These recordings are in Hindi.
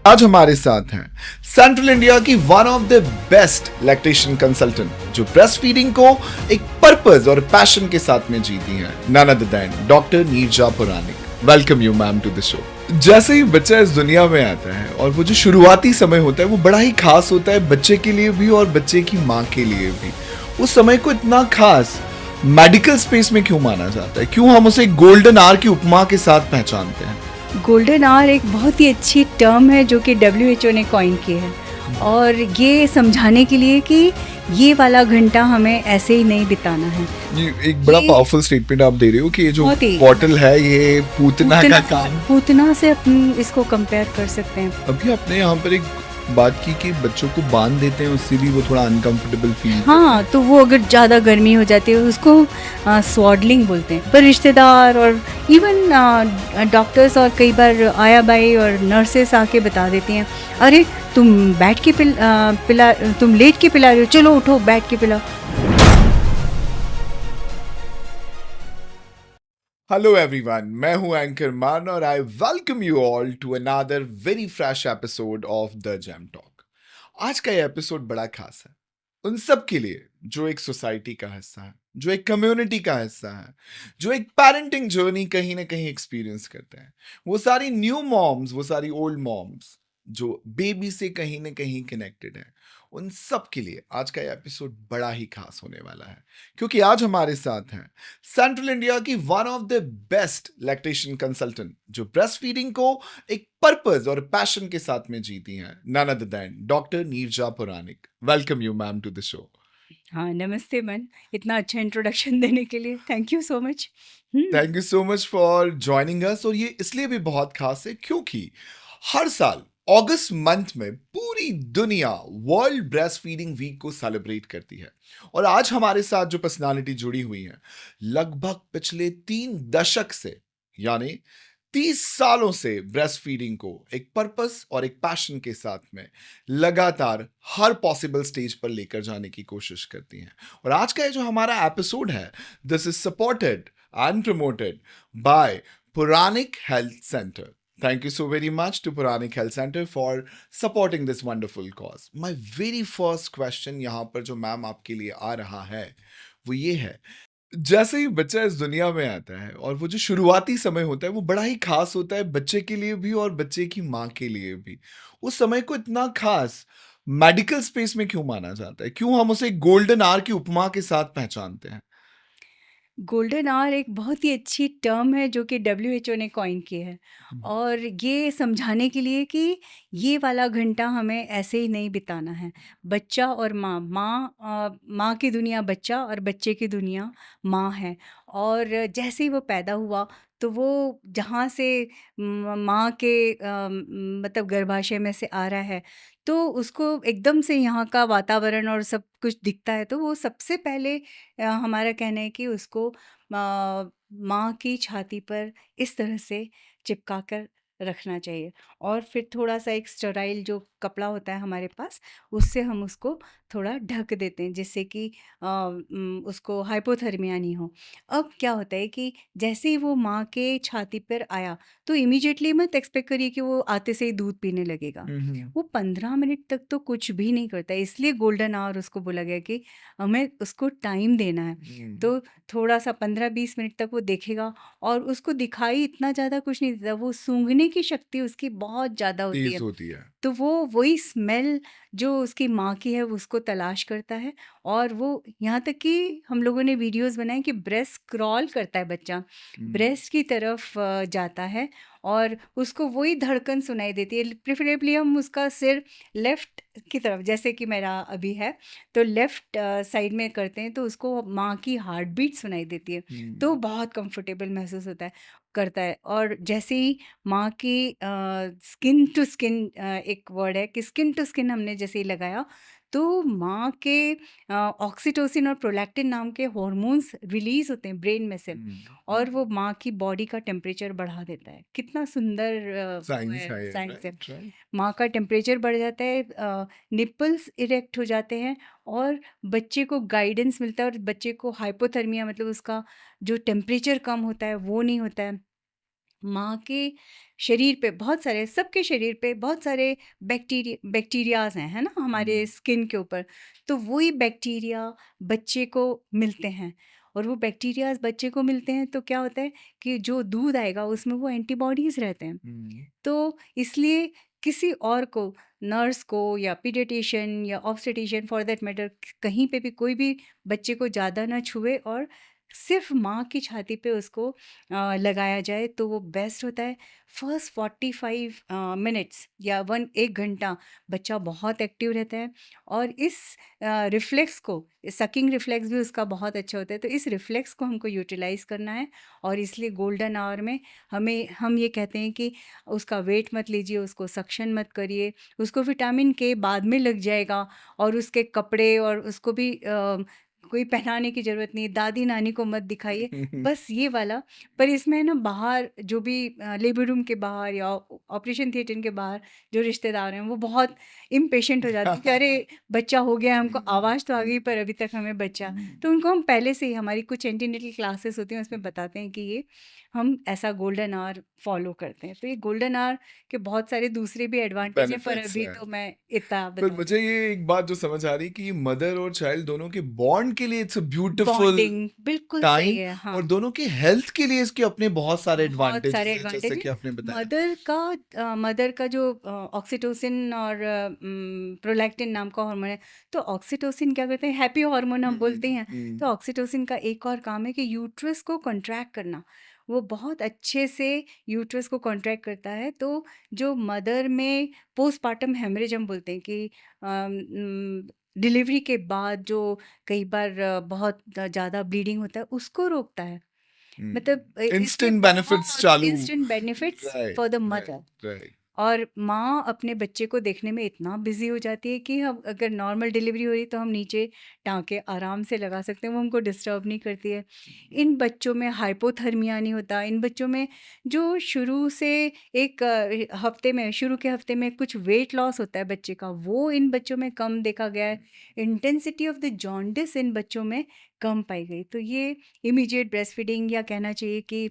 आज हमारे साथ हैं सेंट्रल इंडिया की one of the best lactation consultant जो ब्रेस्ट फीडिंग को एक पर्पस और पैशन के साथ में जीती हैं, none other than doctor Neerja Puranik. Welcome you ma'am to the show. जैसे ही बच्चा इस दुनिया में आता है और वो जो शुरुआती समय होता है वो बड़ा ही खास होता है बच्चे के लिए भी और बच्चे की माँ के लिए भी। उस समय को इतना खास मेडिकल स्पेस में क्यों माना जाता है? क्यों हम उसे गोल्डन आवर की उपमा के साथ पहचानते हैं? गोल्डन आवर एक बहुत ही अच्छी टर्म है जो कि WHO ने कॉइन की है और ये समझाने के लिए कि ये वाला घंटा हमें ऐसे ही नहीं बिताना है। ये एक बड़ा पावरफुल स्टेटमेंट आप दे रहे हो कि ये जो बहुत ही। बॉटल है ये पूतना का काम। पूतना से अपन इसको कंपेयर कर सकते हैं। अभी आपने यहाँ पर एक बात की कि बच्चों को बांध देते हैं उससे भी वो थोड़ा अनकंफर्टेबल फील। हाँ, तो वो अगर ज़्यादा गर्मी हो जाती है उसको स्वाडलिंग बोलते हैं। पर रिश्तेदार और इवन डॉक्टर्स और कई बार आया बाई और नर्सेस आके बता देती हैं, अरे तुम बैठ के पिला तुम लेट के पिला रहे हो, चलो उठो बैठ के पिलाओ। हेलो एवरीवन, मैं हूं एंकर मान और I welcome you all to another very fresh episode of the gem talk. आज का ये एपिसोड बड़ा खास है उन सब के लिए जो एक सोसाइटी का हिस्सा है, जो एक कम्युनिटी का हिस्सा है, जो एक पेरेंटिंग जर्नी कहीं ना कहीं एक्सपीरियंस करते हैं। वो सारी न्यू मॉम्स, वो सारी ओल्ड मॉम्स जो बेबी से कहीं ना कहीं कनेक्टेड है, उन सब के लिए आज का ये एपिसोड बड़ा ही खास होने वाला है क्योंकि आज हमारे साथ हैं सेंट्रल इंडिया की one of the best lactation consultant जो ब्रेस्ट फीडिंग को एक पर्पस और पैशन के साथ में जीती हैं, none other than doctor Neerja Puranik. Welcome you ma'am to the show. हाँ, नमस्ते मन, इतना अच्छा इंट्रोडक्शन देने के लिए thank you so much. Thank you so much for joining us. और ये इसलिए भी बहुत खास है क्योंकि हर साल अगस्त मंथ में पूरी दुनिया वर्ल्ड ब्रेस्ट फीडिंग वीक को सेलिब्रेट करती है और आज हमारे साथ जो पर्सनालिटी जुड़ी हुई है लगभग पिछले 3 दशक से यानी 30 सालों से ब्रेस्ट फीडिंग को एक पर्पस और एक पैशन के साथ में लगातार हर पॉसिबल स्टेज पर लेकर जाने की कोशिश करती हैं। और आज का ये जो हमारा एपिसोड है, this is supported and promoted by Puranik Health Center. Thank you so very much to Puranik Health Center for supporting this wonderful cause. My very first question यहाँ पर जो मैम आपके लिए आ रहा है वो ये है, जैसे ही बच्चा इस दुनिया में आता है और वो जो शुरुआती समय होता है वो बड़ा ही खास होता है बच्चे के लिए भी और बच्चे की माँ के लिए भी। उस समय को इतना खास मेडिकल स्पेस में क्यों माना जाता है? क्यों हम उसे गोल्डन आवर की उपमा के साथ पहचानते हैं? गोल्डन आवर एक बहुत ही अच्छी टर्म है जो कि WHO ने कॉइन की है और ये समझाने के लिए कि ये वाला घंटा हमें ऐसे ही नहीं बिताना है। बच्चा और माँ की दुनिया बच्चा और बच्चे की दुनिया माँ है। और जैसे ही वो पैदा हुआ तो वो जहाँ से माँ के मतलब गर्भाशय में से आ रहा है तो उसको एकदम से यहाँ का वातावरण और सब कुछ दिखता है, तो वो सबसे पहले हमारा कहना है कि उसको माँ की छाती पर इस तरह से चिपका कर रखना चाहिए और फिर थोड़ा-सा एक स्टेराइल जो कपड़ा होता है हमारे पास, उससे हम उसको थोड़ा ढक देते हैं जिससे कि उसको हाइपोथर्मिया नहीं हो। अब क्या होता है कि जैसे ही वो माँ के छाती पर आया, तो इमीडिएटली मत एक्सपेक्ट करिए कि वो आते से ही दूध पीने लगेगा। वो 15 मिनट तक तो कुछ भी नहीं करता है, इसलिए गोल्डन आवर उसको बोला गया कि हमें उसको टाइम देना है। तो थोड़ा-सा 15-20 मिनट तक वो देखेगा और उसको दिखाई इतना ज़्यादा कुछ नहीं देता, वो सूँघने की शक्ति उसकी बहुत ज़्यादा होती तेज है। होती है। तो वो वही स्मेल जो उसकी माँ की है वो उसको तलाश करता है और वो यहाँ तक कि हम लोगों ने वीडियोज़ बनाए कि ब्रेस्ट क्रॉल करता है बच्चा, ब्रेस्ट की तरफ जाता है और उसको वही धड़कन सुनाई देती है। प्रेफरेबली हम उसका सिर लेफ़्ट की तरफ, जैसे कि मेरा अभी है, तो लेफ़्ट साइड में करते हैं तो उसको माँ की हार्ट बीट सुनाई देती है। तो बहुत कंफर्टेबल महसूस करता है और जैसे ही माँ की स्किन टू स्किन एक वर्ड है कि स्किन टू स्किन हमने जैसे ही लगाया तो माँ के ऑक्सीटोसिन और प्रोलैक्टिन नाम के हॉर्मोन्स रिलीज होते हैं ब्रेन में से और वो माँ की बॉडी का टेम्परेचर बढ़ा देता है। कितना सुंदर साइंस है ये, साइंस है। Right right. माँ का टेम्परेचर बढ़ जाता है, निपल्स इरेक्ट हो जाते हैं और बच्चे को गाइडेंस मिलता है और बच्चे को हाइपोथर्मिया मतलब उसका जो टेम्परेचर कम होता है वो नहीं होता है। माँ के शरीर पे बहुत सारे, सबके शरीर पे बहुत सारे बैक्टीरियाज़ हैं, है ना? हमारे स्किन के ऊपर। तो वही बैक्टीरिया बच्चे को मिलते हैं, और वो बैक्टीरियाज़ बच्चे को मिलते हैं तो क्या होता है कि जो दूध आएगा उसमें वो एंटीबॉडीज़ रहते हैं। हम्म। तो इसलिए किसी और को, नर्स को या पीडियाट्रिशियन या ऑब्स्टेट्रिशियन फॉर दैट मैटर, कहीं पे भी कोई भी बच्चे को ज़्यादा ना छुए और सिर्फ माँ की छाती पे उसको लगाया जाए तो वो बेस्ट होता है। फर्स्ट 45 मिनट्स या 1 घंटा बच्चा बहुत एक्टिव रहता है, और इस रिफ्लेक्स को, सकिंग रिफ्लेक्स भी उसका बहुत अच्छा होता है। तो इस रिफ्लेक्स को हमको यूटिलाइज़ करना है, और इसलिए गोल्डन आवर में हम ये कहते हैं कि उसका वेट मत लीजिए, उसको सक्शन मत करिए, उसको विटामिन के बाद में लग जाएगा, और उसके कपड़े और उसको भी कोई पहनाने की ज़रूरत नहीं, दादी-नानी को मत दिखाइए, बस ये वाला। पर इसमें है ना, बाहर जो भी लेबर रूम के बाहर या ऑपरेशन थिएटर के बाहर जो रिश्तेदार हैं, वो बहुत इम्पेशेंट हो जाते हैं कि अरे! बच्चा हो गया, हमको आवाज़ तो आ गई पर अभी तक हमें बच्चा। तो उनको हम पहले से ही, हमारी कुछ एंटीनेटल क्लासेस होती हैं, उसमें बताते हैं कि ये हम ऐसा गोल्डन आवर फॉलो करते हैं। तो ये गोल्डन आवर के बहुत सारे दूसरे भी एडवांटेज हैं, पर बेनिफिट्स अभी हैं। तो मैं इतना पर बता मुझे ये एक बात जो समझ आ रही कि मदर और चाइल्ड दोनों के बॉन्ड के लिए इट्स अ ब्यूटीफुल बॉन्डिंग बिल्कुल सही टाइम, है, हाँ। और दोनों के हेल्थ के लिए इसके अपने बहुत सारे बहुत सारे एडवांटेजेस हैं, एडवांटेज जैसे हैं। कि आपने बताया। मदर का जो ऑक्सीटोसिन और प्रोलैक्टिन नाम का हार्मोन है, तो ऑक्सीटोसिन क्या करते हैं, हैप्पी हार्मोन हम बोलते हैं। तो ऑक्सीटोसिन का एक और काम है कि यूट्रस को कॉन्ट्रैक्ट करना। वो बहुत अच्छे से यूट्रस को कॉन्ट्रैक्ट करता है। तो जो मदर में पोस्टपार्टम हेमरेज हम बोलते हैं कि डिलीवरी के बाद जो कई बार बहुत ज़्यादा ब्लीडिंग होता है, उसको रोकता है। मतलब इसके इंस्टेंट बेनिफिट्स बहुत चालू। Instant benefits for the right, mother. Right, right. और माँ अपने बच्चे को देखने में इतना बिजी हो जाती है कि हम, अगर नॉर्मल डिलीवरी हो रही तो हम नीचे टाँके आराम से लगा सकते हैं, वो हमको डिस्टर्ब नहीं करती है। इन बच्चों में हाइपोथर्मिया नहीं होता। इन बच्चों में जो शुरू से एक हफ्ते में, शुरू के हफ्ते में कुछ वेट लॉस होता है बच्चे का, वो इन बच्चों में कम देखा गया है। इंटेंसिटी ऑफ द जॉन्डिस इन बच्चों में कम पाई गई। तो ये इमीडिएट ब्रेस्ट फीडिंग, या कहना चाहिए कि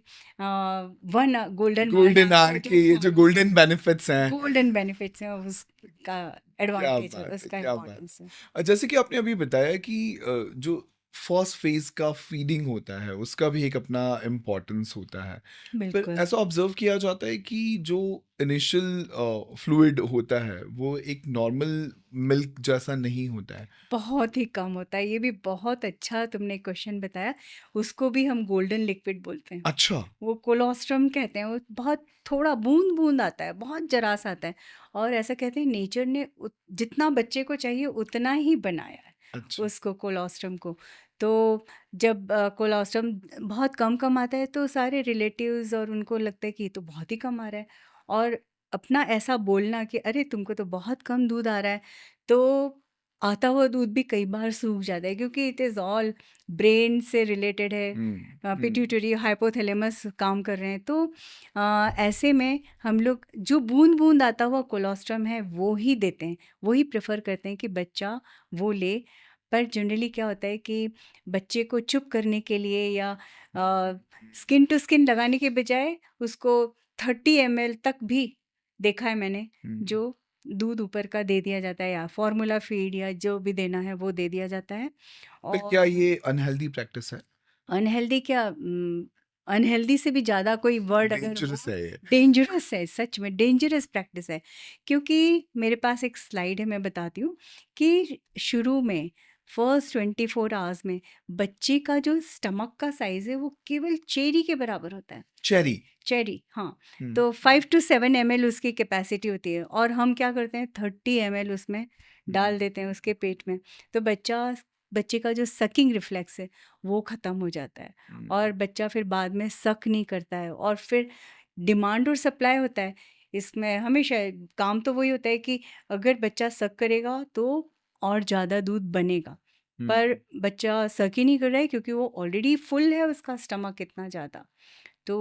one golden one golden hour hour को के जो ये जो फॉलो, गोल्डन बेनिफिट्स हैं। गोल्डन बेनिफिट्स हैं, उसका क्या एडवांटेज है, बात है, उसका क्या बात इम्पोर्टेंस है। है। जैसे कि आपने अभी बताया कि जो फर्स्ट फेज का फीडिंग होता है उसका भी एक अपना इम्पोर्टेंस होता है। फिर बिल्कुल, ऐसा ऑब्जर्व किया जाता है कि जो इनिशियल फ्लूइड होता है वो एक नॉर्मल मिल्क जैसा नहीं होता है। बहुत ही कम होता है। ये भी बहुत अच्छा तुमने क्वेश्चन बताया। उसको भी हम गोल्डन लिक्विड बोलते हैं। अच्छा। वो कोलोस्ट्रम कहते हैं। वो बहुत थोड़ा बूंद-बूंद आता है, बहुत ज़रा-सा आता है, और ऐसा कहते हैं नेचर ने जितना बच्चे को चाहिए उतना ही बनाया है, अच्छा। उसको कोलोस्ट्रम को। तो जब कोलोस्ट्रम बहुत कम-कम आता है तो सारे रिलेटिव्स और उनको लगता है कि ये तो बहुत ही कम आ रहा है, और अपना ऐसा बोलना कि अरे तुमको तो बहुत कम दूध आ रहा है, तो आता हुआ दूध भी कई बार सूख जाता है, क्योंकि इट इज़ ऑल ब्रेन से रिलेटेड है। हम्म। पिट्यूटरी, हाइपोथैलेमस काम कर रहे हैं। तो ऐसे में हम लोग जो बूंद-बूंद आता हुआ कोलोस्ट्रम है वो ही देते हैं, वो ही प्रेफ़र करते हैं कि बच्चा वो ले। पर जनरली क्या होता है कि बच्चे को चुप करने के लिए या स्किन टू स्किन लगाने के बजाय उसको 30 ml तक भी देखा है मैंने, हम्म। जो दूध ऊपर का दे दिया जाता है, या फ़ॉर्मूला फ़ीड या जो भी देना है वो दे दिया जाता है। फिर क्या और ये अनहेल्दी प्रैक्टिस है? अनहेल्दी क्या, अनहेल्दी से भी ज़्यादा कोई वर्ड अगर डेंजरस हो, है ये? डेंजरस है, सच में डेंजरस प्रैक्टिस है। क्योंकि मेरे पास एक स्लाइड है, मैं बताती हूँ कि शुरू में फर्स्ट 24 आवर्स में बच्चे का जो स्टमक का साइज़ है वो केवल चेरी के बराबर होता है। चेरी। चेरी, हाँ। हम्म। तो 5 टू 7 ml उसकी कैपेसिटी होती है, और हम क्या करते हैं 30 ml उसमें डाल देते हैं उसके पेट में। तो बच्चे का जो सकिंग रिफ्लेक्स है वो ख़त्म हो जाता है, और बच्चा फिर बाद में सक नहीं करता है, और फिर डिमांड और सप्लाई होता है। इसमें हमेशा काम तो वही होता है कि अगर बच्चा सक करेगा तो और ज़्यादा दूध बनेगा। पर बच्चा सक ही नहीं कर रहा है, क्योंकि वो ऑलरेडी फुल है, उसका स्टमक इतना ज़्यादा। तो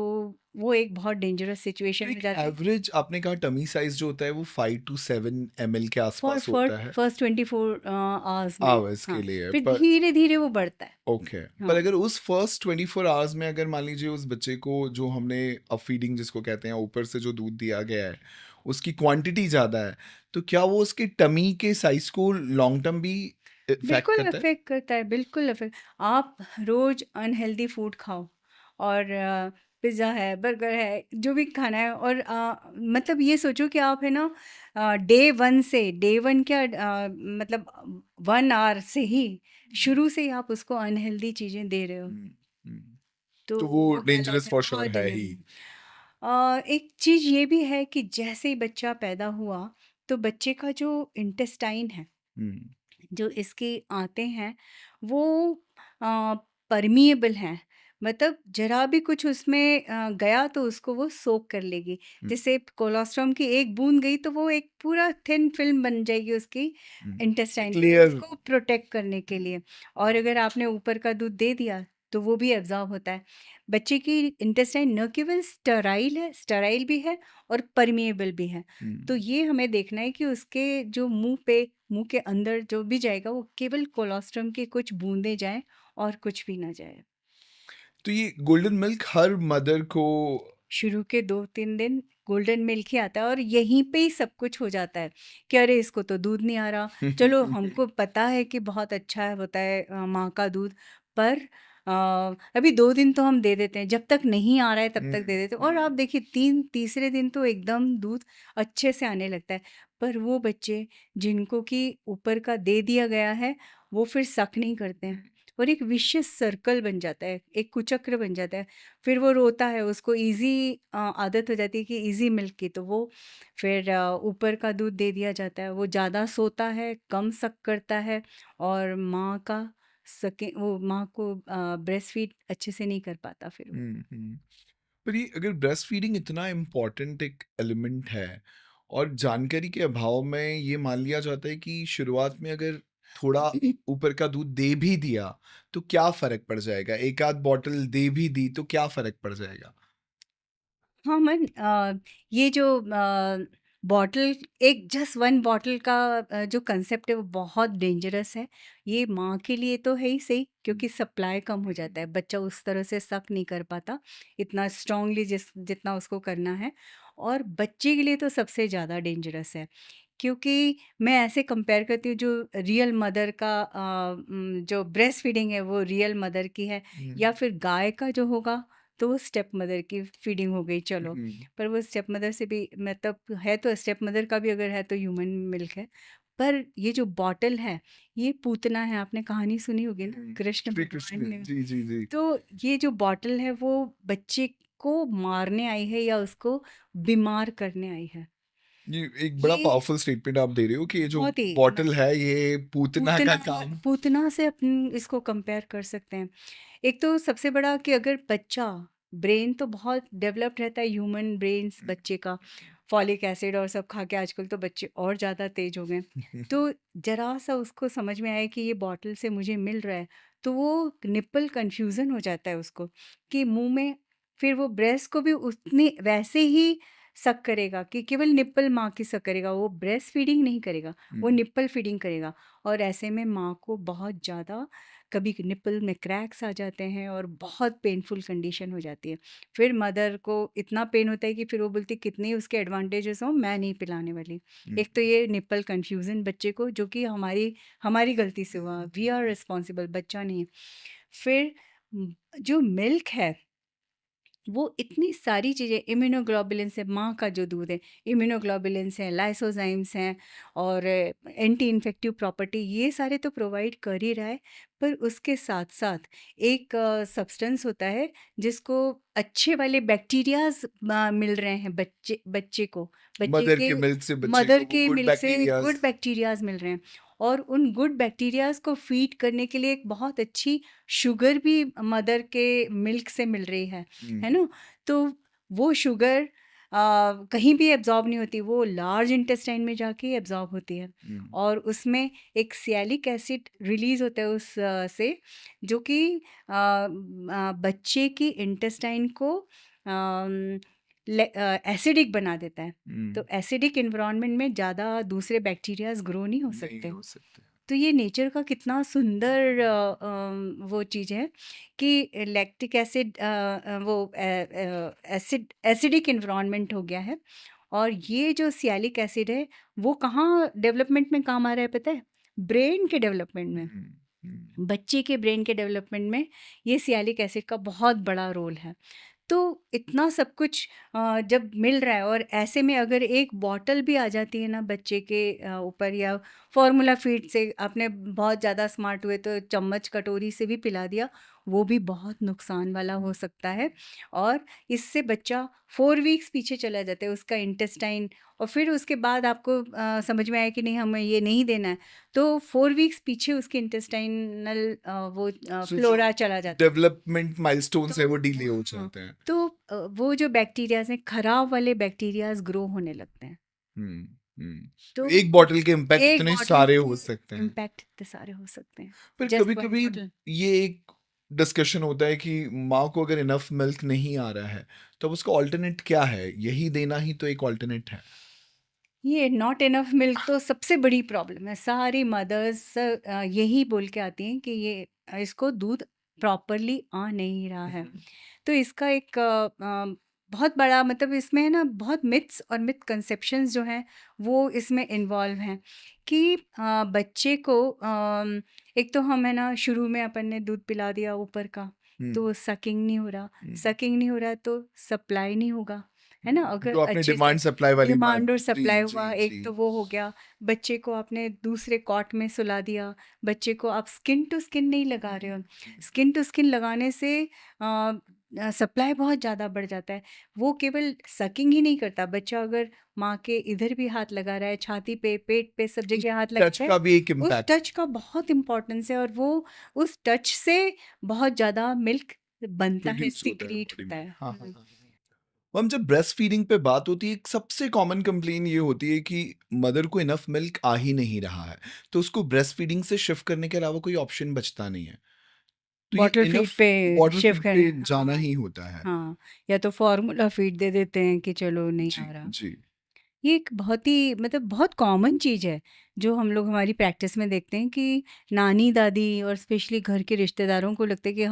वो एक बहुत डेंजरस तो सिचुएशन हो एक जाती है एवरेज आपने कहा टमी साइज जो होता है वो 5 to 7 ml के फॉर आसपास होता है फर्स्ट 24 आवर्स में। आवर्स के हाँ, लिए, फिर पर धीरे धीरे वो बढ़ता है। ओके। पर हाँ, अगर उस फर्स्ट 24 आवर्स में अगर मान लीजिए उस बच्चे को जो हमने अब फीडिंग जिसको कहते हैं ऊपर से जो दूध दिया गया है उसकी क्वांटिटी ज़्यादा है, तो क्या वो उसके टमी के साइज को लॉन्ग टर्म भी इफेक्ट बिल्कुल करता है? अफेक्ट करता है, बिल्कुल अफेक्ट। आप रोज अनहेल्दी फूड खाओ और पिज़्ज़ा है, बर्गर है, जो भी खाना है, और मतलब ये सोचो कि आप है ना डे वन क्या, मतलब 1 आवर से ही, शुरू से ही आप उसको अनहेल्दी चीज़ें दे रहे हो, हम्म, हम्म। तो तो वो वो गलत डेंजरस है, फॉर बहुत श्योर है डेंजर ही। है। एक चीज़ ये भी है कि जैसे ही बच्चा पैदा हुआ, तो बच्चे का जो इंटेस्टाइन है, हम्म, जो इसके आते हैं, वो परमिएबल हैं। मतलब ज़रा भी कुछ उसमें गया तो उसको वो सोक कर लेगी। हम्म, जैसे कोलोस्ट्रम की एक बूंद गई तो वो एक पूरा थिन फ़िल्म बन जाएगी उसकी इंटेस्टाइन एक की, लेयर। उसको प्रोटेक्ट करने के लिए। और अगर आपने ऊपर का दूध दे दिया, तो वो भी एब्ज़ॉर्ब होता है। बच्चे की इंटेस्टाइन न केवल स्टराइल भी है और परमिएबल भी है। तो ये हमें देखना है कि उसके जो मुँह के अंदर जो भी जाएगा, वो केवल कोलोस्ट्रम की कुछ बूंदें जाएँ और कुछ भी ना जाए। तो ये गोल्डन मिल्क हर मदर को शुरू के 2-3 दिन गोल्डन मिल्क ही आता है, और यहीं पे ही सब कुछ हो जाता है कि अरे इसको तो दूध नहीं आ रहा। चलो हमको पता है कि बहुत अच्छा होता है माँ का दूध, पर अभी 2 दिन तो हम दे देते हैं, जब तक नहीं आ रहा है तब तक दे देते हैं, और आप देखिए तीसरे दिन तो एकदम दूध अच्छे से आने लगता है। पर वो बच्चे जिनको कि ऊपर का दे दिया गया है, वो फिर शक नहीं करते हैं, और एक विशियस सर्कल बन जाता है, एक कुचक्र बन जाता है। फिर वो रोता है, उसको ईज़ी आदत हो जाती है कि ईज़ी मिल्क की, तो वो फिर ऊपर का दूध दे दिया जाता है। वो ज़्यादा सोता है, कम शक करता है, और माँ को ब्रेस्ट फीड अच्छे से नहीं कर पाता फिर वो। पर ये अगर ब्रेस्ट फीडिंग इतना इम्पोर्टेंट एक एलिमेंट है और जानकारी के अभाव में ये मान लिया जाता है कि शुरुआत में अगर थोड़ा ऊपर का दूध दे भी दिया तो क्या फर्क पड़ जाएगा, एक आध बॉटल दे भी दी तो क्या फर्क पड़ जाएगा? हाँ, ये जो बॉटल, एक जस्ट 1 बॉटल का जो कंसेप्ट है, वो बहुत डेंजरस है। ये माँ के लिए तो है ही सही, क्योंकि सप्लाई कम हो जाता है, बच्चा उस तरह से सक नहीं कर पाता, इतना स्ट्रॉन्गली जितना उसको करना है, और बच्चे के लिए तो सबसे ज़्यादा डेंजरस है। क्योंकि मैं ऐसे कंपेयर करती हूँ, जो रियल मदर का जो ब्रेस्ट फीडिंग है वो रियल मदर की है, या फिर गाय का जो होगा तो वो स्टेप मदर की फीडिंग हो गई, चलो। पर वो स्टेप मदर से भी, मतलब है तो स्टेप मदर का भी अगर है तो ह्यूमन मिल्क है। पर ये जो बॉटल है, ये पूतना है, आपने कहानी सुनी होगी ना, कृष्ण श्री भगवान कृष्ण ने। जी जी जी। तो ये जो बॉटल है, वो बच्चे को मारने आई है या उसको बीमार करने आई है। ये एक बड़ा ये पावरफुल स्टेटमेंट आप दे रहे हो कि ये जो बहुत ही बॉटल है ये पूतना का काम। पूतना से अपन इसको कंपेयर कर सकते हैं। एक तो सबसे बड़ा कि अगर बच्चा, ब्रेन तो बहुत डेवलप्ड रहता है, ह्यूमन ब्रेन्स बच्चे का, फॉलिक एसिड और सब खा के आजकल तो बच्चे और ज़्यादा तेज हो गए। तो ज़रा सा उसको समझ में आए कि ये बॉटल से मुझे मिल रहा है, तो वो निप्पल कन्फ्यूज़न हो जाता है उसको कि मुँह में, फिर वो ब्रेस्ट को भी उतने वैसे ही सक करेगा कि केवल निप्पल माँ की सक करेगा, वो ब्रेस्ट फीडिंग नहीं करेगा, वो निप्पल फीडिंग करेगा। और ऐसे में माँ को बहुत ज़्यादा, कभी निप्पल में क्रैक्स आ जाते हैं और बहुत पेनफुल कंडीशन हो जाती है। फिर मदर को इतना पेन होता है कि फिर वो बोलती है कितने ही उसके एडवांटेजेस हों, मैं नहीं पिलाने वाली। एक तो ये निप्पल कन्फ्यूज़न बच्चे को, जो कि हमारी हमारी गलती से हुआ, वी आर रिस्पॉन्सिबल, बच्चा नहीं। फिर जो मिल्क है, वो इतनी सारी चीज़ें, इम्यूनोग्लोबुलिन्स है, माँ का जो दूध है, इम्यूनोग्लोबुलिन्स हैं, लाइसोजाइम्स हैं, और एंटी इन्फेक्टिव प्रॉपर्टी, ये सारे तो प्रोवाइड कर ही रहा है। पर उसके साथ साथ एक सब्सटेंस होता है जिसको अच्छे वाले बैक्टीरियाज मिल रहे हैं बच्चे बच्चे को, बच्चे मदर के के मिल्क से बच्चे मदर को वो के गुड मिल्क से बैक्टीरियाज। गुड बैक्टीरियाज मिल रहे हैं, और उन गुड बैक्टीरियाज को फीड करने के लिए एक बहुत अच्छी शुगर भी मदर के मिल्क से मिल रही है ना? तो वो शुगर कहीं भी एब्ज़ॉर्ब नहीं होती, वो लार्ज इंटेस्टाइन में जाके एब्ज़ॉर्ब होती है, और उसमें एक सिएलिक एसिड रिलीज़ होता है से, जो कि बच्चे की इंटेस्टाइन को एसिडिक बना देता है। तो हम्म, एसिडिक एनवायरनमेंट में ज़्यादा दूसरे बैक्टीरियाज ग्रो नहीं हो नहीं सकते। हो सकते। तो ये नेचर का कितना सुंदर वो चीज़ है कि लैक्टिक एसिड वो एसिड एसिडिक एनवायरनमेंट हो गया है। और ये जो सियालिक एसिड है वो कहाँ डेवलपमेंट में काम आ रहा है पता है? ब्रेन के डेवलपमेंट में। हम्म, बच्चे के ब्रेन के डेवलपमेंट में ये सियालिक एसिड का बहुत बड़ा रोल है। तो इतना सब कुछ जब मिल रहा है, और ऐसे में अगर एक बॉटल भी आ जाती है ना बच्चे के ऊपर, या फॉर्मूला फीड से आपने बहुत ज़्यादा स्मार्ट हुए तो चम्मच कटोरी से भी पिला दिया, वो भी बहुत नुकसान वाला हो सकता है। और इससे बच्चा 4 वीक्स पीछे चला जाता है, उसका इंटेस्टाइन। और फिर उसके बाद आपको समझ में आया कि नहीं, हमें ये नहीं देना है, तो 4 वीक्स पीछे उसके इंटेस्टाइनल वो सो जो फ्लोरा चला जाता है। डेवलपमेंट माइलस्टोन्स है वो डिले हो हाँ, जाते हैं। तो वो जो बैक्टीरियाज़ हैं, खराब वाले बैक्टीरियाज़ ग्रो होने लगते हैं। हम्म, तो एक बॉटल के इम्पैक्ट एक इतने बॉटल सारे हो के सकते हैं। इम्पैक्ट इतने सारे हो सकते हैं। पर जस्ट वन कभी-कभी बॉटल। ये एक डिस्कशन होता है कि माँ को अगर इनफ मिल्क नहीं आ रहा है, तो अब उसका ऑल्टरनेट क्या है? यही देना ही तो एक ऑल्टरनेट है। ये नॉट इनफ मिल्क तो सबसे बड़ी प्रॉब्लम है। सारी मदर्स यही बोल के आती हैं कि ये इसको दूध प्रॉपरली आ नहीं रहा है। तो इसका एक बहुत बड़ा मतलब इसमें है ना, बहुत मिथ्स और मिथ कंसेप्शंस जो हैं वो इसमें इन्वॉल्व हैं कि बच्चे को एक तो हम है ना, शुरू में अपन ने दूध पिला दिया ऊपर का, हुँ, तो सकिंग नहीं हो रहा। हुँ, सकिंग नहीं हो रहा तो सप्लाई नहीं होगा, है ना? अगर जो आपने अच्छे से डिमांड सप्लाई वाली बात। डिमांड और जी, सप्लाई जी, हुआ, एक जी। तो वो हो गया। बच्चे को आपने दूसरे कॉट में सुला दिया, बच्चे को आप स्किन टू स्किन नहीं लगा रहे हो। स्किन टू स्किन लगाने से सप्लाई बहुत ज़्यादा बढ़ जाता है। वो केवल सकिंग ही नहीं करता, बच्चा अगर माँ के इधर भी हाथ लगा रहा है, छाती पे, पेट पे, सब उस जगह हाथ टच लगा रहा है, का भी एक उस इम्पैक्ट। टच का बहुत इम्पोर्टेंस है। और वो उस टच से बहुत ज़्यादा मिल्क बनता है, प्रोड्यूस होता है सीक्रेट बॉडी होता में। है। हाँ, हाँ, हाँ। मैम, जब ब्रेस्ट फीडिंग पे बात होती है, एक सबसे कॉमन कंप्लेन ये होती है कि मदर को इनफ मिल्क आ ही नहीं रहा है, तो उसको ब्रेस्ट फीडिंग से शिफ्ट करने के अलावा कोई ऑप्शन बचता नहीं है। तो ये बॉटल फीड इनफ पे बॉटल शिफ्ट फीड करें, पे जाना हाँ। ही होता है। हाँ, या तो फ़ॉर्मूला फ़ीड दे देते हैं कि चलो नहीं जी, आ रहा। जी। ये एक बहुत ही मतलब बहुत कॉमन चीज़ है, जो हम लोग हमारी प्रैक्टिस में देखते हैं कि नानी-दादी और स्पेशली घर के रिश्तेदारों को लगता है कि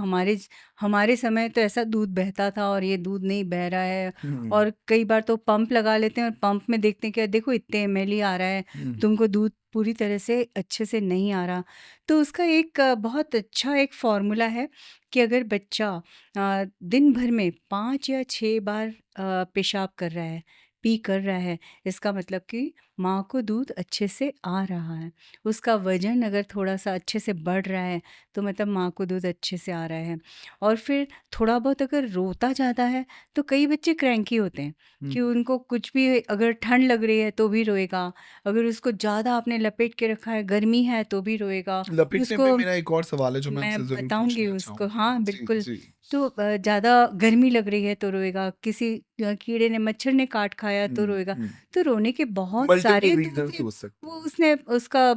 हमारे समय तो ऐसा दूध बहता था और ये दूध नहीं बह रहा है। हुँ, और कई बार तो पंप लगा लेते हैं और पंप में देखते हैं कि देखो इतने एमएल ही आ रहा है, हुँ, तुमको दूध पूरी तरह से अच्छे से नहीं आ रहा। तो उसका एक बहुत अच्छा एक फ़ॉर्मूला है कि अगर बच्चा दिन भर में 5 या 6 बार पेशाब कर रहा है, पी कर रहा है, इसका मतलब कि माँ को दूध अच्छे से आ रहा है। उसका वज़न अगर थोड़ा-सा अच्छे से बढ़ रहा है, तो मतलब माँ को दूध अच्छे से आ रहा है। और फिर थोड़ा बहुत अगर रोता ज़्यादा है, तो कई बच्चे क्रैंकी होते हैं हुँ। कि उनको कुछ भी, अगर ठंड लग रही है तो भी रोएगा, अगर उसको ज़्यादा आपने लपेट के रखा है, गर्मी है तो भी रोएगा, लपेटने पे उसको मेरा एक और सवाल है जो मैं मैं आपसे ज़रूर बताऊँगी पूछना उसको, चाहूँगा। हाँ, जी, बिल्कुल। जी। तो ज़्यादा गर्मी लग रही है तो रोएगा, किसी कीड़े ने, मच्छर ने काट खाया तो हुँ, रोएगा। हुँ। तो रोने के बहुत मल्टीपल सारे, तो रीज़न्स फिर हो सकते वो हैं। उसने उसका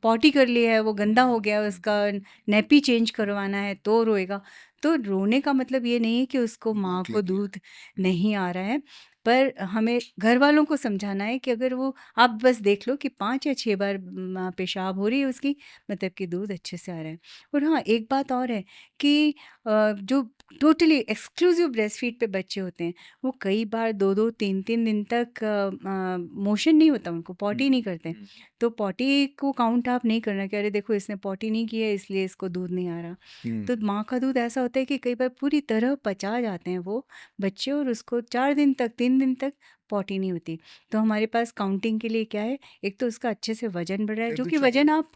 पॉटी कर लिया है, वो गंदा हो गया है, उसका नैपी चेंज करवाना है तो रोएगा। तो रोने का मतलब ये नहीं है कि उसको माँ भूख को लगी है। दूध नहीं आ रहा है, पर हमें घरवालों को समझाना है कि अगर वो, आप बस देख लो कि 5 या 6 बार पेशाब हो रही है उसकी, मतलब कि दूध अच्छे से आ रहा है। और हाँ, एक बात और है कि जो टोटली एक्सक्लूसिव ब्रेस्टफीड पे बच्चे होते हैं, वो कई बार 2-2, 3-3 दिन तक मोशन नहीं होता उनको, हुँ, पॉटी नहीं करते। हुँ, तो पॉटी को काउंट आप नहीं करना कि अरे देखो इसने पॉटी नहीं की है इसलिए इसको दूध नहीं आ रहा। हुँ। तो माँ का दूध ऐसा होता है कि कई बार पूरी तरह पचा जाते हैं वो बच्चे, और उसको 4 दिन तक, 3 दिन तक पॉटी नहीं होती। तो हमारे पास काउंटिंग के लिए क्या है, एक तो उसका अच्छे से वज़न बढ़ रहा है, एक जो तो कि चाय वज़न आप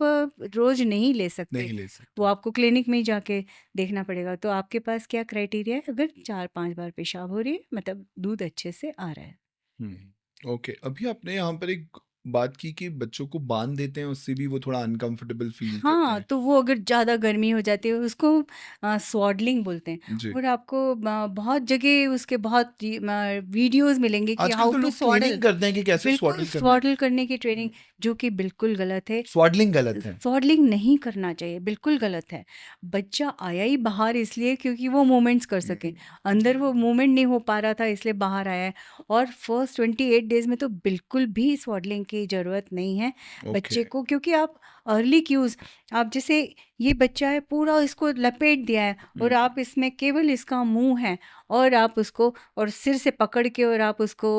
रोज़ नहीं ले सकते। नहीं ले वो सकते। आपको क्लिनिक में ही जाके देखना पड़ेगा। तो आपके पास क्या क्राइटेरिया है, अगर 4-5 बार पेशाब हो रही है, मतलब दूध अच्छे से आ रहा है। हुँ, ओके। अभी आपने यहाँ पर एक बात की कि बच्चों को बाँध देते हैं, उससे भी वो थोड़ा अनकंफर्टेबल फ़ील करते हाँ, हैं। तो वो अगर ज़्यादा गर्मी हो जाती है उसको स्वॉडलिंग बोलते हैं। जी। और आपको बहुत जगह उसके बहुत वीडियोज़ मिलेंगे कि आजकल हाउ तो टू लोग ट्रेनिंग स्वॉडल। करते हैं कि कैसे बिल्कुल स्वॉडल करना है। स्वॉडल करने की ट्रेनिंग, जो कि बिल्कुल गलत है। स्वॉडलिंग गलत है। स्वॉडलिंग नहीं करना चाहिए, बिल्कुल गलत है। बच्चा आया ही बाहर इसलिए क्योंकि वो मूवमेंट्स कर सके। अंदर वो मूवमेंट नहीं हो पा रहा था इसलिए बाहर आया है। और फर्स्ट 28 डेज़ में तो बिल्कुल भी स्वॉडलिंग की ज़रूरत नहीं है ओके। बच्चे को, क्योंकि आप अर्ली क्यूज़, आप जैसे ये बच्चा है पूरा इसको लपेट दिया है और हुँ। आप इसमें केवल इसका मुँह है और आप उसको और सिर से पकड़ के और आप उसको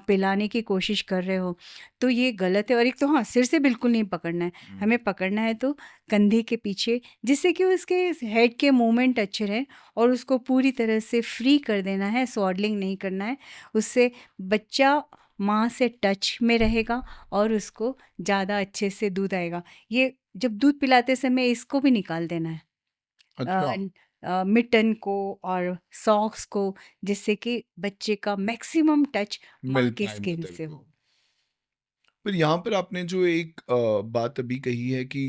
पिलाने की कोशिश कर रहे हो, तो ये गलत है। और एक तो हाँ, सिर से बिल्कुल नहीं पकड़ना है, हमें पकड़ना है तो कंधे के पीछे, जिससे कि उसके हेड के मूवमेंट अच्छे रहें और उसको पूरी तरह से फ्री कर देना है, स्वॉडलिंग नहीं करना है। उससे बच्चा माँ से टच में रहेगा और उसको ज़्यादा अच्छे से दूध आएगा। ये जब दूध पिलाते समय इसको भी निकाल देना है, अच्छा, मिटन को और सॉक्स को, जिससे कि बच्चे का मैक्सिमम टच माँ मिल की पाए स्किन मदर से को। हो। पर यहाँ पर आपने जो एक बात अभी कही है कि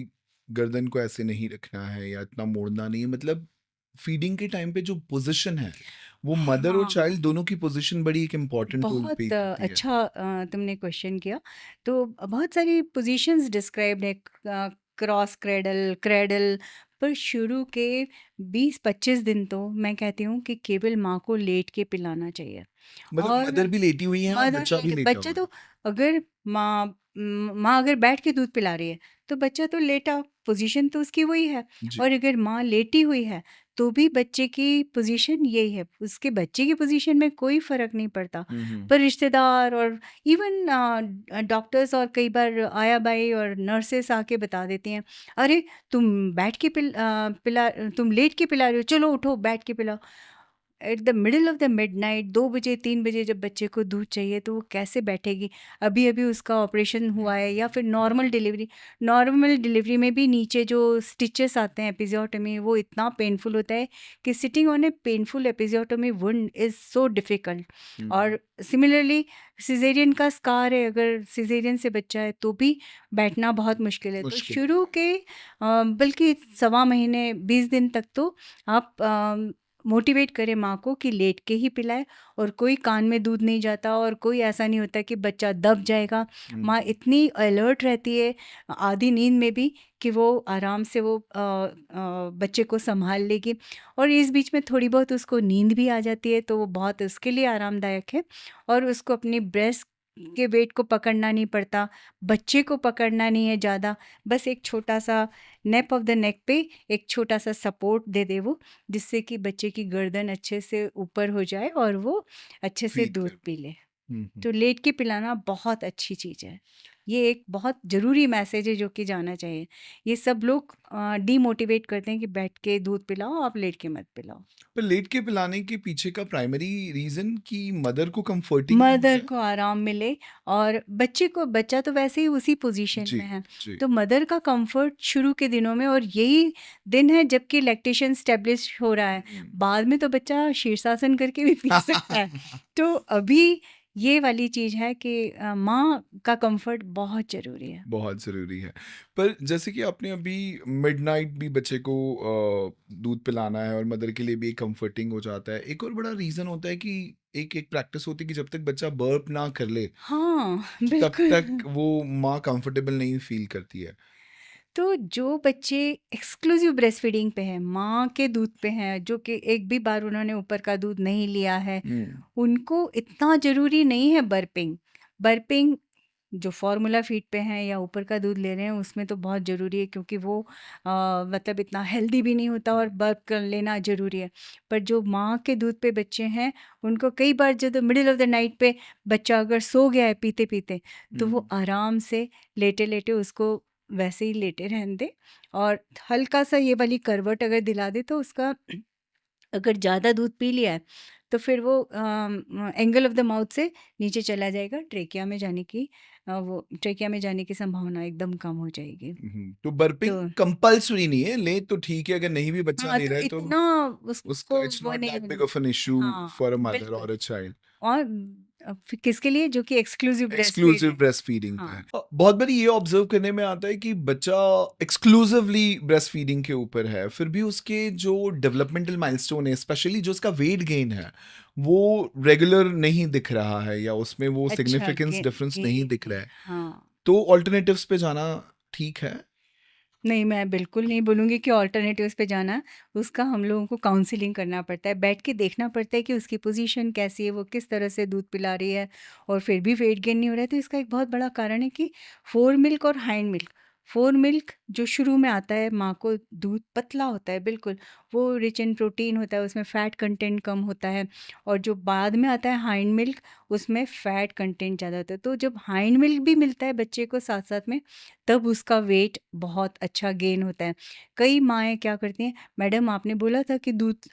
गर्दन को ऐसे नहीं रखना है या इतना मोड़ना नहीं है, मतलब फीडिंग के टाइम पे जो पोजीशन है, वो मदर और हाँ। चाइल्ड दोनों की पोजीशन बड़ी एक इम्पोर्टेंट रोल प्ले बहुत करती है। अच्छा तुमने क्वेश्चन किया। तो बहुत सारी पोजीशंस डिस्क्राइब्ड है, क्रॉस क्रेडल, क्रेडल, पर शुरू के 20-25 दिन तो मैं कहती हूँ कि केवल माँ को लेट के पिलाना चाहिए। मतलब और मदर भी लेटी हुई है और मदर बच्चा भी लेटे, लेटा बच्चा हुआ है। तो अगर माँ अगर बैठ के दूध पिला रही है तो बच्चा तो लेटा, पोजीशन तो उसकी वही है। जी। और अगर माँ लेटी हुई है तो भी बच्चे की पोजीशन यही है, उसके बच्चे की पोजीशन में कोई फर्क नहीं पड़ता। हुँ, हुँ। पर रिश्तेदार और इवन डॉक्टर्स और कई बार आया बाई और नर्सेस आके बता देती हैं, अरे तुम बैठ के पिला, तुम लेट के पिला रहे हो, चलो उठो बैठ के पिलाओ। At the middle of the midnight 2 बजे 3 बजे जब बच्चे को दूध चाहिए तो वो कैसे बैठेगी? अभी अभी उसका ऑपरेशन हुआ है या फिर नॉर्मल डिलीवरी में भी नीचे जो स्टिचेस आते हैं एपिज़ियोटोमी, वो इतना पेनफुल होता है कि sitting on a painful episiotomy wound is so difficult. हुँ, और सिमिलरली सिज़ेरियन का स्कार है, अगर सिज़ेरियन से बच्चा है तो भी बैठना बहुत मुश्किल है। तो मुश्किल है। शुरू के बल्कि सवा महीने 20 दिन तक तो आप मोटिवेट करें माँ को कि लेट के ही पिलाए, और कोई कान में दूध नहीं जाता और कोई ऐसा नहीं होता कि बच्चा दब जाएगा। हुँ, माँ इतनी अलर्ट रहती है आधी नींद में भी कि वो आराम से वो बच्चे को संभाल लेगी। और इस बीच में थोड़ी बहुत उसको नींद भी आ जाती है तो वो बहुत उसके लिए आरामदायक है। और उसको अपनी ब्रेस्ट के वेट को पकड़ना नहीं पड़ता, बच्चे को पकड़ना नहीं है ज़्यादा, बस एक छोटा सा नेप ऑफ द नेक पे एक छोटा सा सपोर्ट दे दे वो, जिससे कि बच्चे की गर्दन अच्छे से ऊपर हो जाए और वो अच्छे से फ़ीड दूध कर पी ले। हुँ, हुँ। तो लेट के पिलाना बहुत अच्छी चीज़ है। ये एक बहुत ज़रूरी मैसेज है जो कि जाना चाहिए। ये सब लोग डीमोटिवेट करते हैं कि बैठ के दूध पिलाओ, आप लेट के मत पिलाओ। पर लेट के पिलाने के पीछे का प्राइमरी रीज़न कि मदर को कम्फर्टिंग हो मदर जाए? को आराम मिले और बच्चा तो वैसे ही उसी पोजीशन जी, में है, जी। तो मदर का कंफर्ट शुरू के दिनों में, और यही दिन है जबकि लैक्टेशन स्टेब्लिश हो रहा है। हुँ। बाद में तो बच्चा शीर्षासन करके भी पी सकता है। तो अभी ये वाली चीज़ है कि माँ का कंफर्ट बहुत ज़रूरी है। बहुत ज़रूरी है। पर जैसे कि आपने अभी मिडनाइट भी बच्चे को दूध पिलाना है और मदर के लिए भी कम्फर्टिंग हो जाता है। एक और बड़ा रीज़न होता है कि एक प्रैक्टिस होती है कि जब तक बच्चा बर्प ना कर ले, हाँ, तब तक बिल्कुल। वो माँ कंफर्टेबल नहीं फ़ील करती है। तो जो बच्चे एक्सक्लूसिव ब्रेस्ट फीडिंग पे हैं, माँ के दूध पे हैं, जो कि एक भी बार उन्होंने ऊपर का दूध नहीं लिया है, हुँ, उनको इतना ज़रूरी नहीं है बर्पिंग। बर्पिंग जो फ़ॉर्मूला फ़ीड पे हैं या ऊपर का दूध ले रहे हैं, उसमें तो बहुत ज़रूरी है, क्योंकि वो मतलब इतना हेल्दी भी नहीं होता और बर्प कर लेना ज़रूरी है। पर जो माँ के दूध पे बच्चे हैं, उनको कई बार जब मिडल ऑफ़ द नाइट पे बच्चा अगर सो गया है पीते-पीते, तो वो हुँ, आराम से लेटे-लेटे उसको वैसे ही लेटे रहने दें, और हल्का-सा ये वाली करवट अगर दिला दें तो उसका अगर ज़्यादा दूध पी लिया है तो फिर वो एंगल ऑफ द माउथ से नीचे चला जाएगा, वो ट्रेकिया में जाने की संभावना एकदम कम हो जाएगी। हुँ। तो बर्पिंग तो कंपल्सरी नहीं है, ले तो ठीक है, अगर नहीं भी बच्चा हाँ, ले तो रहा है तो इतना उसका उसको इट्स वो नॉट नहीं दैट होना। बिग ऑफ एन इश्यू हाँ, फॉर अ मदर बिल्कुल। और अ चाइल्ड। और फिर किसके लिए? जो कि एक्सक्लूसिव ब्रेस्ट फीड एक्सक्लूसिव है। ब्रेस्ट फीडिंग पे हाँ। है। बहुत बार ये ऑब्जर्व करने में आता है कि बच्चा एक्सक्लूसिवली ब्रेस्ट फीडिंग के ऊपर है, फिर भी उसके जो डेवलपमेंटल माइलस्टोन है, स्पेशली जो उसका वेट गेन है, वो रेगुलर नहीं दिख रहा है, या उसमें वो अच्छा, सिग्निफिकेंस गे डिफरेंस नहीं गेन दिख नहीं, रहा है। हाँ। तो ऑल्टरनेटिव्स पे जाना ठीक है? नहीं, मैं बिल्कुल नहीं बोलूँगी कि ऑल्टरनेटिव्स पे जाना है। उसका हम लोगों को काउंसलिंग करना पड़ता है, बैठ के देखना पड़ता है कि उसकी पोज़ीशन कैसी है, वो किस तरह से दूध पिला रही है और फिर भी वेट गेन नहीं हो रहा है। तो इसका एक बहुत बड़ा कारण है कि फोर मिल्क और हाइंड मिल्क। फोर मिल्क जो शुरू में आता है, माँ को दूध पतला होता है बिल्कुल, वो रिच इन प्रोटीन होता है, उसमें फ़ैट कंटेंट कम होता है। और जो बाद में आता है हाइंड मिल्क, उसमें फ़ैट कंटेंट ज़्यादा होता है। तो जब हाइंड मिल्क भी मिलता है बच्चे को साथ-साथ में, तब उसका वेट बहुत अच्छा गेन होता है। कई माएँ क्या करती हैं, मैडम आपने बोला था कि दूध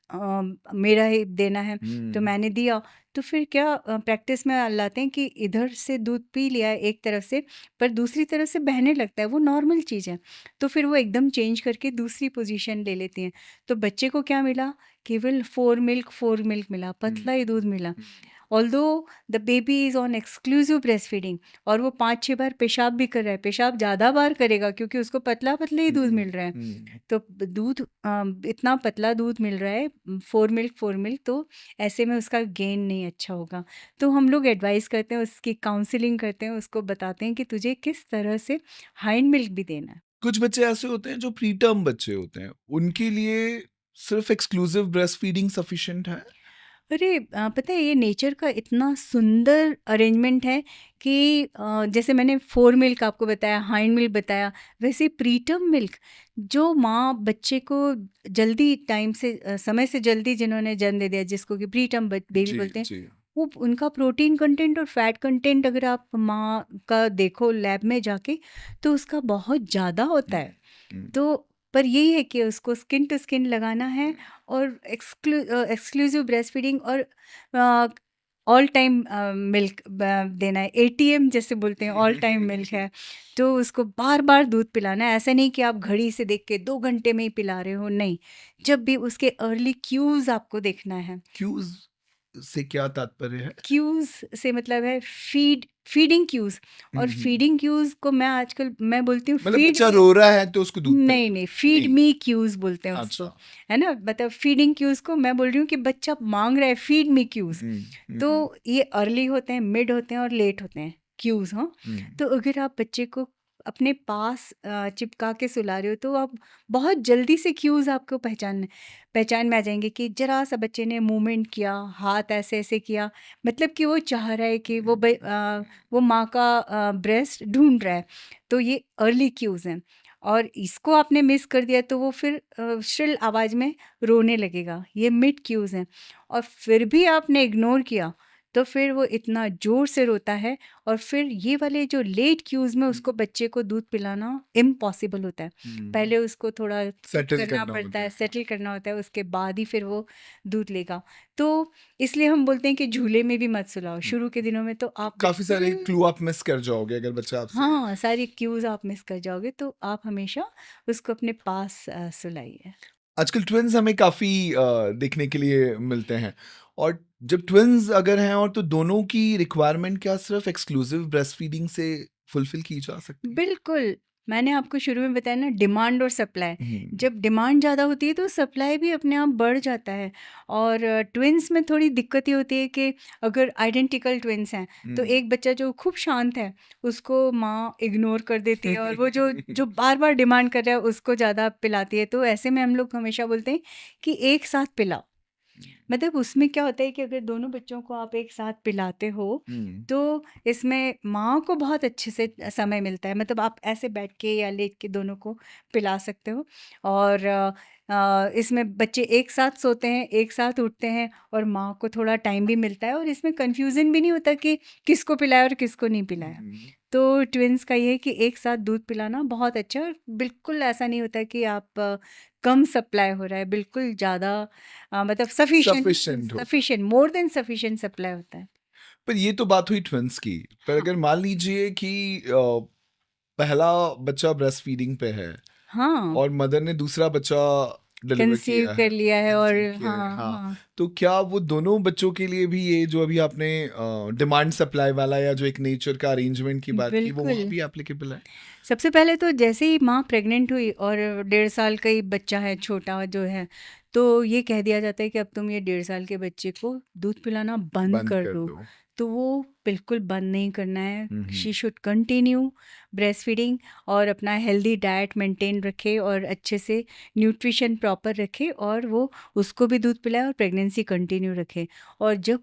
मेरा ही देना है, तो हम्म मैंने दिया। तो फिर क्या प्रैक्टिस में लाते हैं कि इधर से दूध पी लिया है एक तरफ से, पर दूसरी तरफ से बहने लगता है, वो नॉर्मल चीज़ है। तो फिर वो एकदम चेंज करके दूसरी पोज़ीशन ले लेती हैं। तो बच्चे को क्या मिला? केवल 4 मिल्क मिला, पतला ही दूध मिला। Although the baby is on exclusive breast feeding और वो 5-6 बार पेशाब भी कर रहा है, पेशाब ज़्यादा बार करेगा क्योंकि उसको पतला-पतला ही दूध मिल रहा है। तो दूध इतना पतला दूध मिल रहा है, 4 मिल्क, तो ऐसे में उसका गेन नहीं अच्छा होगा। तो हम लोग एडवाइस करते हैं, उसकी काउंसलिंग करते हैं, उसको बताते हैं कि तुझे किस तरह से हाइंड मिल्क भी देना है। कुछ बच्चे ऐसे होते हैं जो प्री टर्म बच्चे होते हैं, उनके लिए सिर्फ एक्सक्लूसिव ब्रेस्ट फीडिंग सफिशिएंट है? अरे पता है ये नेचर का इतना सुंदर अरेंजमेंट है कि जैसे मैंने फोर मिल्क आपको बताया, हाइंड मिल्क बताया, वैसे प्रीटर्म मिल्क जो माँ बच्चे को जल्दी टाइम से समय से जल्दी जिन्होंने जन्म दे दिया, जिसको कि प्रीटर्म बेबी जी बोलते हैं, जी। वो उनका प्रोटीन कंटेंट और फैट कंटेंट अगर आप माँ का देखो लैब में जाके, तो उसका बहुत ज़्यादा होता है। हम्म, तो पर यही है कि उसको स्किन टू स्किन लगाना है और एक्सक्लूसिव ब्रेस्ट फीडिंग और ऑल टाइम मिल्क देना है, एटीएम जैसे बोलते हैं, ऑल टाइम मिल्क है। तो उसको बार बार दूध पिलाना है, ऐसा नहीं कि आप घड़ी से देख के 2 घंटे में ही पिला रहे हो, नहीं। जब भी उसके अर्ली क्यूज आपको देखना है। क्यूज से क्या तात्पर्य है? क्यूज से मतलब है फीडिंग क्यूज। और हम्म। फीडिंग क्यूज को मैं आजकल मैं बोलती हूँ मतलब फीड बच्चा रो रहा है तो उसको दूध नहीं, पिलाओ? नहीं, फीड नहीं। मी क्यूज बोलते हैं उसको, अच्छा। है ना? मतलब फीडिंग क्यूज को मैं बोल रही हूँ कि बच्चा माँग रहा है फीड मी क्यूज। तो हम्म। ये अर्ली होते हैं, मिड होते हैं और लेट होते हैं क्यूज, हाँ। हम्म। तो अगर आप बच्चे को अपने पास चिपका के सुला रहे हो, तो आप बहुत जल्दी से क्यूज आपको पहचान में आ जाएंगे कि जरा सा बच्चे ने मूवमेंट किया, हाथ ऐसे ऐसे किया, मतलब कि वो चाह रहा है कि वो माँ का ब्रेस्ट ढूंढ रहा है। तो ये अर्ली क्यूज हैं। और इसको आपने मिस कर दिया तो वो फिर श्रिल आवाज़ में रोने लगेगा, ये मिड क्यूज हैं। और फिर भी आपने इग्नोर किया, तो फिर वो इतना ज़ोर से रोता है, और फिर ये वाले जो लेट क्यूज में उसको बच्चे को दूध पिलाना इम्पॉसिबल होता है। पहले उसको थोड़ा सेटल करना करना पड़ता होता है, है। सेटल करना होता है, उसके बाद ही फिर वो दूध लेगा। तो इसलिए हम बोलते हैं कि झूले में भी मत सुलाओ शुरू के दिनों में, तो आप काफी सारे क्लू आप मिस कर जाओगे अगर बच्चा आपसे। हाँ, सारी क्यूज आप मिस कर जाओगे, तो आप हमेशा उसको अपने पास सुलाइए। आजकल ट्विन्स हमें काफी देखने के लिए मिलते हैं, और जब ट्विन्स अगर हैं और तो दोनों की रिक्वायरमेंट क्या सिर्फ एक्सक्लूसिव ब्रेस्ट फीडिंग से फुलफिल की जा सकती है? बिल्कुल, मैंने आपको शुरू में बताया ना, डिमांड और सप्लाई। हम्म। जब डिमांड ज़्यादा होती है तो सप्लाई भी अपने आप बढ़ जाता है। और ट्विन्स में थोड़ी दिक्कत ये होती है कि अगर आइडेंटिकल ट्विन्स हैं, तो एक बच्चा जो खूब शांत है, उसको माँ इग्नोर कर देती है, और वो जो जो बार-बार डिमांड कर रहा है उसको ज़्यादा पिलाती है। तो ऐसे में हम लोग हमेशा बोलते हैं कि एक साथ पिलाओ। मतलब उसमें क्या होता है कि अगर दोनों बच्चों को आप एक साथ पिलाते हो, तो इसमें माँ को बहुत अच्छे से समय मिलता है। मतलब आप ऐसे बैठ के या लेट के दोनों को पिला सकते हो। और इसमें बच्चे एक साथ सोते हैं, एक साथ उठते हैं, और माँ को थोड़ा टाइम भी मिलता है, और इसमें कन्फ्यूज़न भी नहीं होता कि किसको पिलाया और किसको नहीं पिलाया। तो ट्विन्स का ये है कि एक साथ दूध पिलाना बहुत अच्छा है, और बिल्कुल ऐसा नहीं होता कि आप कम सप्लाई हो रहा है, बिल्कुल ज़्यादा मतलब सफिशिएंट हो। Sufficient, more than sufficient supply होता है। पर ये तो बात हुई ट्विन्स की। पर हाँ, अगर मान लीजिए कि पहला बच्चा ब्रेस्ट फीडिंग पे है हाँ, और मदर ने दूसरा बच्चा डिलीवर कंसीव किया है, कर लिया है और कंसीव किया है, हाँ, हाँ। हाँ। तो क्या वो दोनों बच्चों के लिए भी ये जो अभी आपने डिमांड सप्लाई वाला या जो एक नेचर का अरेंजमेंट की बात की, वो वहाँ बिल्कुल। भी एप्लीकेबल है? सबसे पहले तो जैसे ही माँ प्रेग्नेंट हुई और 1.5 साल का ही बच्चा है, छोटा जो है, तो ये कह दिया जाता है कि अब तुम ये 1.5 साल के बच्चे को दूध पिलाना बंद बंद कर कर दो। दो। तो वो बिल्कुल बंद नहीं करना है। हुँ, हुँ। She should continue breast feeding और अपना हेल्दी डाइट मेंटेन रखे और अच्छे से न्यूट्रिशन प्रॉपर रखे और वो उसको भी दूध पिलाए और प्रेगनेंसी कंटिन्यू रखे। और जब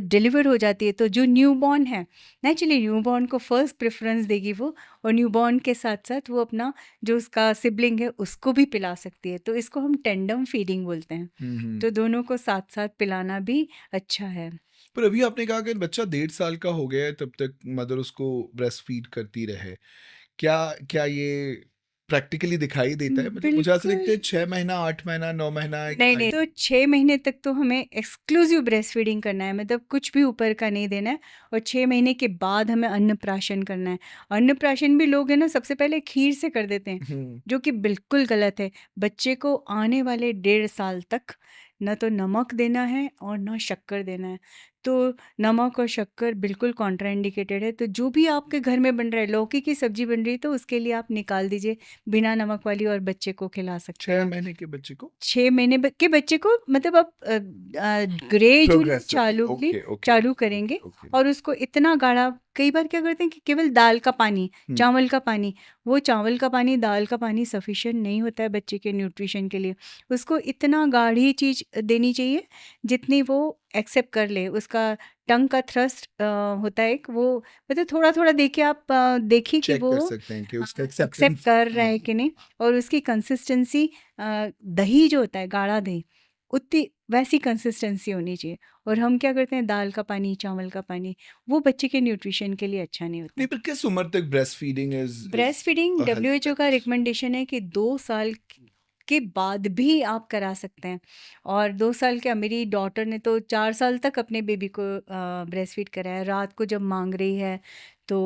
डिलीवर हो जाती है तो जो न्यूबॉर्न है, नेचुरली न्यूबॉर्न को फर्स्ट प्रेफरेंस देगी वो, और न्यूबॉर्न के साथ-साथ वो अपना जो उसका सिबलिंग है उसको भी पिला सकती है। तो इसको हम टेंडम फीडिंग बोलते हैं। हुँ, हुँ। तो दोनों को साथ-साथ पिलाना भी अच्छा है। पर अभी आपने कहा कि बच्चा 1.5 साल का हो गया है, तब तक मदर उसको ब्रेस्ट फीड करती रहे। क्या क्या ये प्रैक्टिकली दिखाई देता है? मतलब मुझे ऐसा लगता बिल्कुल। है 6 महीना, 8 महीना, 9 महीना एक नहीं, नहीं, तो 6 महीने तक तो हमें एक्सक्लूसिव ब्रेस्ट फीडिंग करना है, मतलब कुछ भी ऊपर का नहीं देना है। और 6 महीने के बाद हमें अन्नप्राशन करना है। अन्नप्राशन भी लोग है ना सबसे पहले खीर से कर देते हैं, हुँ। जो कि बिल्कुल गलत है। बच्चे को आने वाले 1.5 साल तक ना तो नमक देना है और ना शक्कर देना है। तो नमक और शक्कर बिल्कुल कॉन्ट्राइंडिकेटेड है। तो जो भी आपके घर में बन रहा है, लौकी की सब्ज़ी बन रही है तो उसके लिए आप निकाल दीजिए बिना नमक वाली, और बच्चे को खिला सकते 6 हैं। महीने के बच्चे को? 6 महीने के बच्चे को मतलब आप ग्रेजुअली प्रोग्रेसिवली, ओके, ओके, चालू ओके, करेंगे। Okay, okay. और उसको इतना गाढ़ा, कई बार क्या करते हैं कि केवल दाल का पानी, हुँ। चावल का पानी, वो चावल का पानी, दाल का पानी सफिशिएंट नहीं होता है बच्चे के न्यूट्रिशन के लिए। उसको इतना गाढ़ी चीज़ देनी चाहिए जितनी वो एक्सेप्ट कर ले। उसका टंग का थ्रस्ट होता है एक, वो मतलब थोड़ा-थोड़ा देखिए, आप देखिए कि चेक वो कर सकते हैं कि उसका एक्सेप्ट एक्सेप्टेंस। कर रहा हाँ। है कि नहीं। और उसकी कंसिस्टेंसी, दही जो होता है, गाढ़ा दही, उतनी वैसी कंसिस्टेंसी होनी चाहिए। और हम क्या करते हैं, दाल का पानी, चावल का पानी, वो बच्चे के न्यूट्रिशन के लिए अच्छा नहीं होता नहीं, है। पर किस उम्र तक breast feeding is breast feeding a healthy WHO का प्रैक्टिस? रिकमेंडेशन है कि 2 साल के बाद भी आप करा सकते हैं। और 2 साल क्या, मेरी डॉटर ने तो 4 साल तक अपने बेबी को ब्रेस्ट फीड कराया। रात को जब माँग रही है तो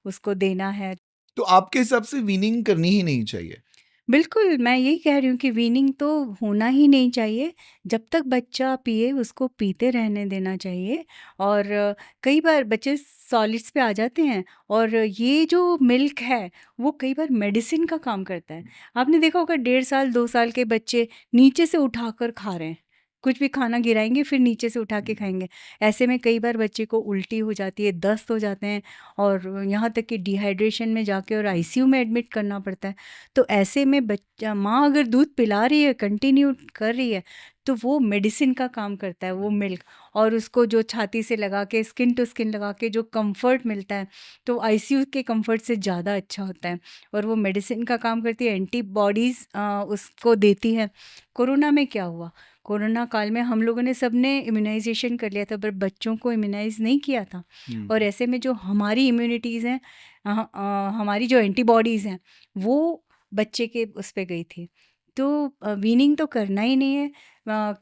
उसको देना है। तो आपके हिसाब से वीनिंग करनी ही नहीं चाहिए? बिल्कुल, मैं यही कह रही हूँ कि वीनिंग तो होना ही नहीं चाहिए। जब तक बच्चा पिए उसको पीते रहने देना चाहिए। और कई बार बच्चे सॉलिड्स पे आ जाते हैं, और ये जो मिल्क है वो कई बार मेडिसिन का काम करता है। आपने देखा होगा 1.5 साल 2 साल के बच्चे नीचे से उठाकर खा रहे हैं। कुछ भी खाना गिराएँगे फिर नीचे से उठा के हुँ। खाएँगे। ऐसे में कई बार बच्चे को उल्टी हो जाती है, दस्त हो जाते हैं, और यहाँ तक कि डिहाइड्रेशन में जाके और आईसीयू में एडमिट करना पड़ता है। तो ऐसे में बच्चा, माँ अगर दूध पिला रही है, कंटिन्यू कर रही है, तो वो मेडिसिन का काम करता है वो मिल्क। और उसको जो छाती से लगा के, स्किन टू स्किन लगा के जो कंफर्ट मिलता है, तो आईसीयू के कंफर्ट से ज़्यादा अच्छा होता है। और वो मेडिसिन का काम करती है, एंटीबॉडीज़ उसको देती है। कोरोना में क्या हुआ? कोरोना काल में हम लोगों ने सबने इम्यूनाइज़ेशन कर लिया था, पर बच्चों को इम्यूनाइज़ नहीं किया था। हुँ, और हुँ। ऐसे में जो हमारी इम्यूनिटीज़ हैं, हमारी जो एंटीबॉडीज़ हैं, वो बच्चे के उस पे गई थी। तो वीनिंग तो करना ही नहीं है।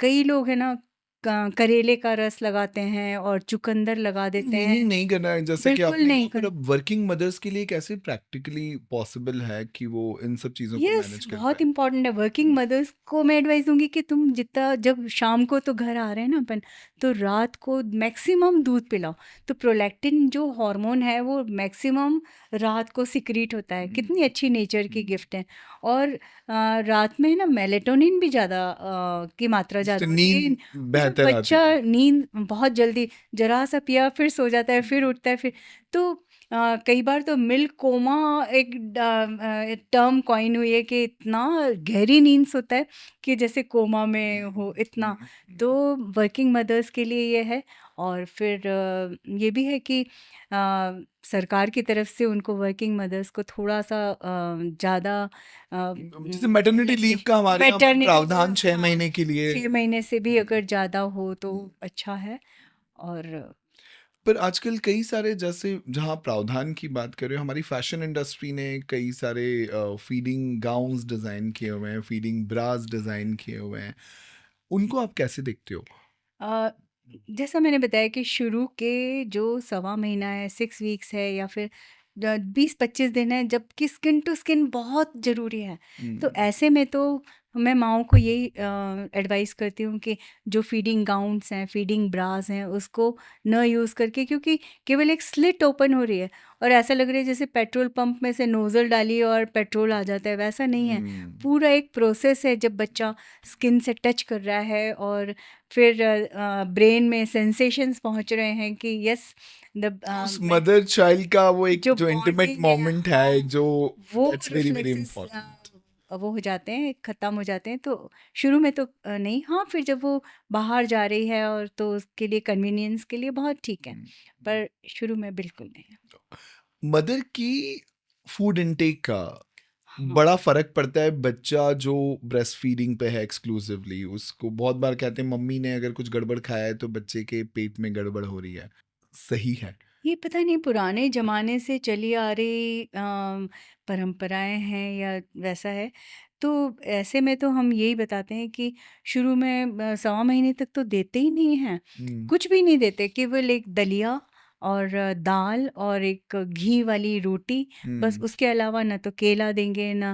कई लोग हैं ना, करेले का रस लगाते हैं और चुकंदर लगा देते हैं। वीनिंग नहीं करना है जैसे कि बिल्कुल आपने कहा, नहीं पर कर अब वर्किंग मदर्स के लिए कैसे प्रैक्टिकली पॉसिबल है कि वो इन सब चीज़ों को यस, मैनेज कर बहुत पाएँ? इम्पोर्टेंट है। वर्किंग मदर्स को मैं एडवाइस दूँगी कि तुम जितना, जब शाम को तो घर आ रहे हैं ना अपन, तो रात को मैक्सिमम दूध पिलाओ। तो प्रोलैक्टिन जो हार्मोन है वो मैक्सिमम रात को सिक्रीट होता है। कितनी अच्छी नेचर की गिफ्ट है। और रात में ना मेलाटोनिन भी ज़्यादा की मात्रा जिससे ज़्यादा होती है। नींद तो जब बेहतर आती बच्चा है। नींद बहुत जल्दी, ज़रा-सा पिया फिर सो जाता है, फिर उठता है, फिर तो कई बार तो मिल्क कोमा एक टर्म कॉइन हुई है कि इतना गहरी नींद सोता है कि जैसे कोमा में हो, इतना। तो वर्किंग मदर्स के लिए ये है। और फिर ये भी है कि सरकार की तरफ से उनको वर्किंग मदर्स को थोड़ा-सा ज़्यादा जैसे मैटरनिटी लीव का हमारे यहाँ पर मैटरनिटी प्रावधान 6 हाँ, महीने के लिए। 6 महीने से भी अगर ज़्यादा हो तो अच्छा है। और पर आजकल कई सारे जैसे जहाँ प्रावधान की बात करें, हमारी फैशन इंडस्ट्री ने कई सारे फीडिंग गाउन्स डिज़ाइन किए हुए हैं, फीडिंग ब्रास डिज़ाइन किए हुए हैं। उनको आप कैसे देखते हो? अ, जैसा मैंने बताया कि शुरू के जो सवा महीना है, 6 वीक्स है, या फिर 20-25 दिन है, जबकि स्किन टू स्किन बहुत ज़रूरी है। तो हुँ। ऐसे में तो मैं माँओं को यही एडवाइस करती हूँ कि जो फीडिंग गाउन्स हैं, फीडिंग ब्रास हैं, उसको न यूज़ करके, क्योंकि केवल एक स्लिट ओपन हो रही है और ऐसा लग रहा है जैसे पेट्रोल पंप में से नोज़ल डालिए और पेट्रोल आ जाता है, वैसा नहीं है। हम्म, पूरा एक प्रोसेस है जब बच्चा स्किन से टच कर रहा है और फिर ब्रेन में सेंसेशंस पहुँच रहे हैं कि यस द तो उस मैं मदर चाइल्ड का वो एक जो जो इंटीमेट बॉन्डिंग है, मोमेंट है हाँ, जो वो that's very very reflexes important. वो हो जाते हैं, ख़त्म हो जाते हैं। तो शुरू में तो नहीं, हाँ, फिर जब वो बाहर जा रही है और तो उसके लिए कन्वीनियंस के लिए बहुत ठीक है, पर शुरू में बिल्कुल नहीं। मदर की फूड इनटेक का हाँ, बड़ा फर्क पड़ता है। बच्चा जो ब्रेस्ट फीडिंग पे है एक्सक्लूसिवली, उसको बहुत बार कहते हैं मम्मी ने अगर कुछ गड़बड़ खाया है तो बच्चे के पेट में गड़बड़ हो रही है। सही है। ये पता नहीं पुराने ज़माने से चली आ रही परंपराएँ हैं या वैसा है। तो ऐसे में तो हम यही बताते हैं कि शुरू में सवा महीने तक तो देते ही नहीं हैं, हम्म, कुछ भी नहीं देते, केवल एक दलिया और दाल और एक घी वाली रोटी, बस। हम्म, उसके अलावा ना तो केला देंगे, ना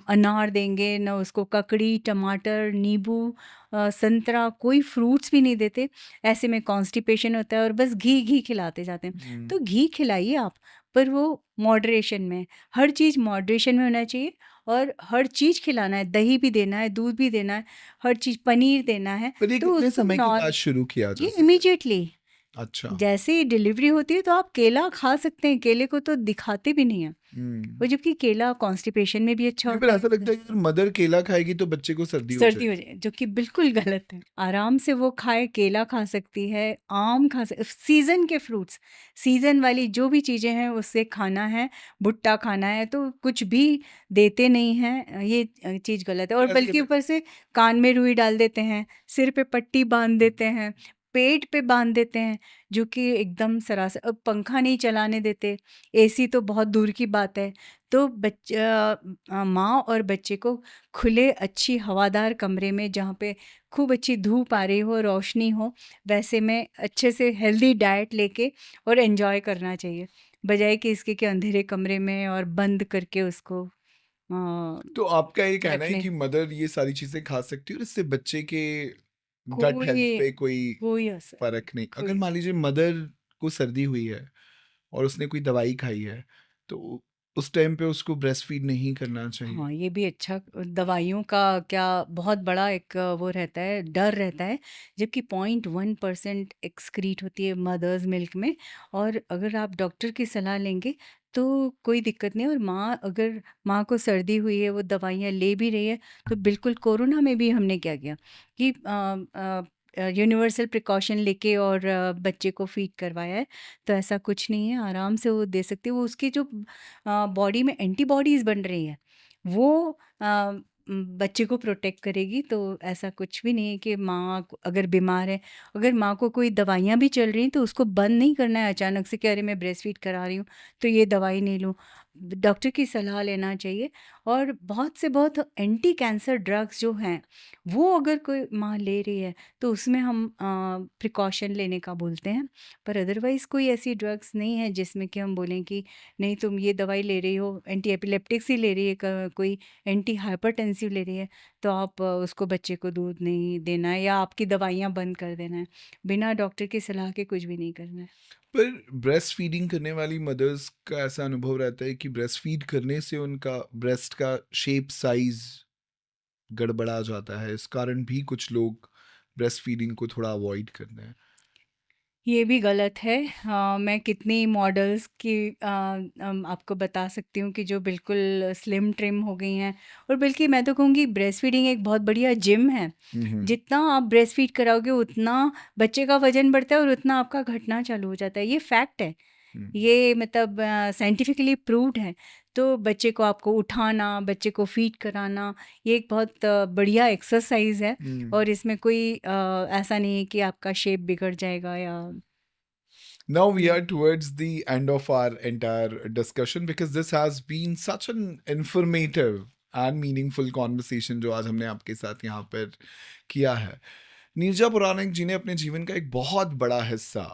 अनार देंगे, ना उसको ककड़ी, टमाटर, नींबू, संतरा, कोई फ्रूट्स भी नहीं देते। ऐसे में कॉन्स्टिपेशन होता है और बस घी खिलाते जाते हैं। हम्म। तो घी खिलाइए आप, पर वो मॉडरेशन में। हर चीज़ मॉडरेशन में होना चाहिए और हर चीज़ खिलाना है, दही भी देना है, दूध भी देना है, हर चीज़, पनीर देना है, पर ये तो कितने उसको समय के बाद शुरू किया जा ये सकता है? इमीडिएटली अच्छा। जैसे ही डिलीवरी होती है तो आप केला खा सकते हैं, केले को तो दिखाते भी नहीं हैं। हम्म। और जबकि केला कॉन्स्टिपेशन में भी अच्छा नहीं, पर होता ऐसा है। लगता है कि अगर मदर केला खाएगी तो बच्चे को सर्दी हो सर्दी हो जाएगी। जाए, जो कि बिल्कुल गलत है। आराम से वो खाए, केला खा सकती है, आम खा सक सीज़न के फ्रूट्स, सीज़न वाली जो भी चीज़ें हैं उससे खाना है, भुट्टा खाना है, तो कुछ भी देते नहीं हैं, ये चीज़ गलत है। और फिर ऐसे बल्कि कहते ऊपर से कान में रुई डाल देते हैं, सिर पे पट्टी बाँध देते हैं, पेट पे बाँध देते हैं, जो कि एकदम सरासर पंखा नहीं चलाने देते, एसी तो बहुत दूर की बात है। तो माँ और बच्चे को खुले अच्छी हवादार कमरे में, जहाँ पे खूब अच्छी धूप आ रही हो, रोशनी हो, वैसे में अच्छे से हेल्दी डाइट लेके और एंजॉय करना चाहिए, बजाय कि इसके कि अंधेरे कमरे में और बंद करके उसको तो आपका ये कहना है रखने। कि मदर ये सारी चीजें खा सकती है और इससे बच्चे के गट कोई हेल्थ पे कोई कोई असर नहीं, फर्क नहीं? अगर कोई। मान लीजिए मदर को सर्दी हुई है और उसने कोई दवाई खाई है, तो उस टाइम पे उसको ब्रेस्ट फीड नहीं करना चाहिए? हाँ, ये भी अच्छा। दवाइयों का क्या बहुत बड़ा एक वो रहता है, डर रहता है, जबकि 0.1% एक्सक्रीट होती है मदर्स मिल्क में। और अगर आप डॉक्टर की सलाह लेंगे तो कोई दिक्कत नहीं। और अगर माँ को सर्दी हुई है, वो दवाइयाँ ले भी रही है, तो बिल्कुल कोरोना में भी हमने क्या किया कि यूनिवर्सल प्रिकॉशन लेके और बच्चे को फीड करवाया है। तो ऐसा कुछ नहीं है, आराम से वो दे सकती है। वो उसकी जो बॉडी में एंटीबॉडीज़ बन रही हैं, वो बच्चे को प्रोटेक्ट करेगी। तो ऐसा कुछ भी नहीं है कि माँ अगर बीमार है, अगर माँ को कोई दवाइयाँ भी चल रही हैं, तो उसको बंद नहीं करना है अचानक से कि अरे मैं ब्रेस्ट फीड करा रही हूँ तो ये दवाई नहीं लूँ। डॉक्टर की सलाह लेना चाहिए। और बहुत से बहुत एंटी कैंसर ड्रग्स जो हैं, वो अगर कोई माँ ले रही है तो उसमें हम प्रिकॉशन लेने का बोलते हैं। पर अदरवाइज़ कोई ऐसी ड्रग्स नहीं है जिसमें कि हम बोलें कि नहीं तुम ये दवाई ले रही हो, एंटी एपिलेप्टिक्स ही ले रही है, कोई एंटी हाइपरटेंसिव ले रही है, तो आप उसको बच्चे को दूध नहीं देना है या आपकी दवाइयाँ बंद कर देना है। बिना डॉक्टर की सलाह के कुछ भी नहीं करना है। पर ब्रेस्ट फीडिंग करने वाली मदर्स का ऐसा अनुभव रहता है कि ब्रेस्ट फीड करने से उनका ब्रेस्ट का शेप साइज गड़बड़ा जाता है। इस कारण भी कुछ लोग ब्रेस्ट फीडिंग को थोड़ा अवॉइड करते हैं। ये भी गलत है। मैं कितनी मॉडल्स की आपको बता सकती हूँ कि जो बिल्कुल स्लिम ट्रिम हो गई हैं। और बल्कि मैं तो कहूँगी ब्रेस्ट फीडिंग एक बहुत बढ़िया जिम है। हम्म, जितना आप ब्रेस्ट फीड कराओगे उतना बच्चे का वज़न बढ़ता है और उतना आपका घटना चालू हो जाता है। ये फैक्ट है। हम्म, ये मतलब साइंटिफिकली प्रूव्ड है। तो बच्चे को आपको उठाना, बच्चे को फीड कराना, ये एक बहुत बढ़िया एक्सरसाइज़ है। हम्म। और इसमें कोई ऐसा नहीं है कि आपका शेप बिगड़ जाएगा या Now we या are towards the end of our entire discussion because this has been such an informative and meaningful conversation जो आज हमने आपके साथ यहाँ पर किया है। नीरजा पुराणिक जी ने अपने जीवन का एक बहुत बड़ा हिस्सा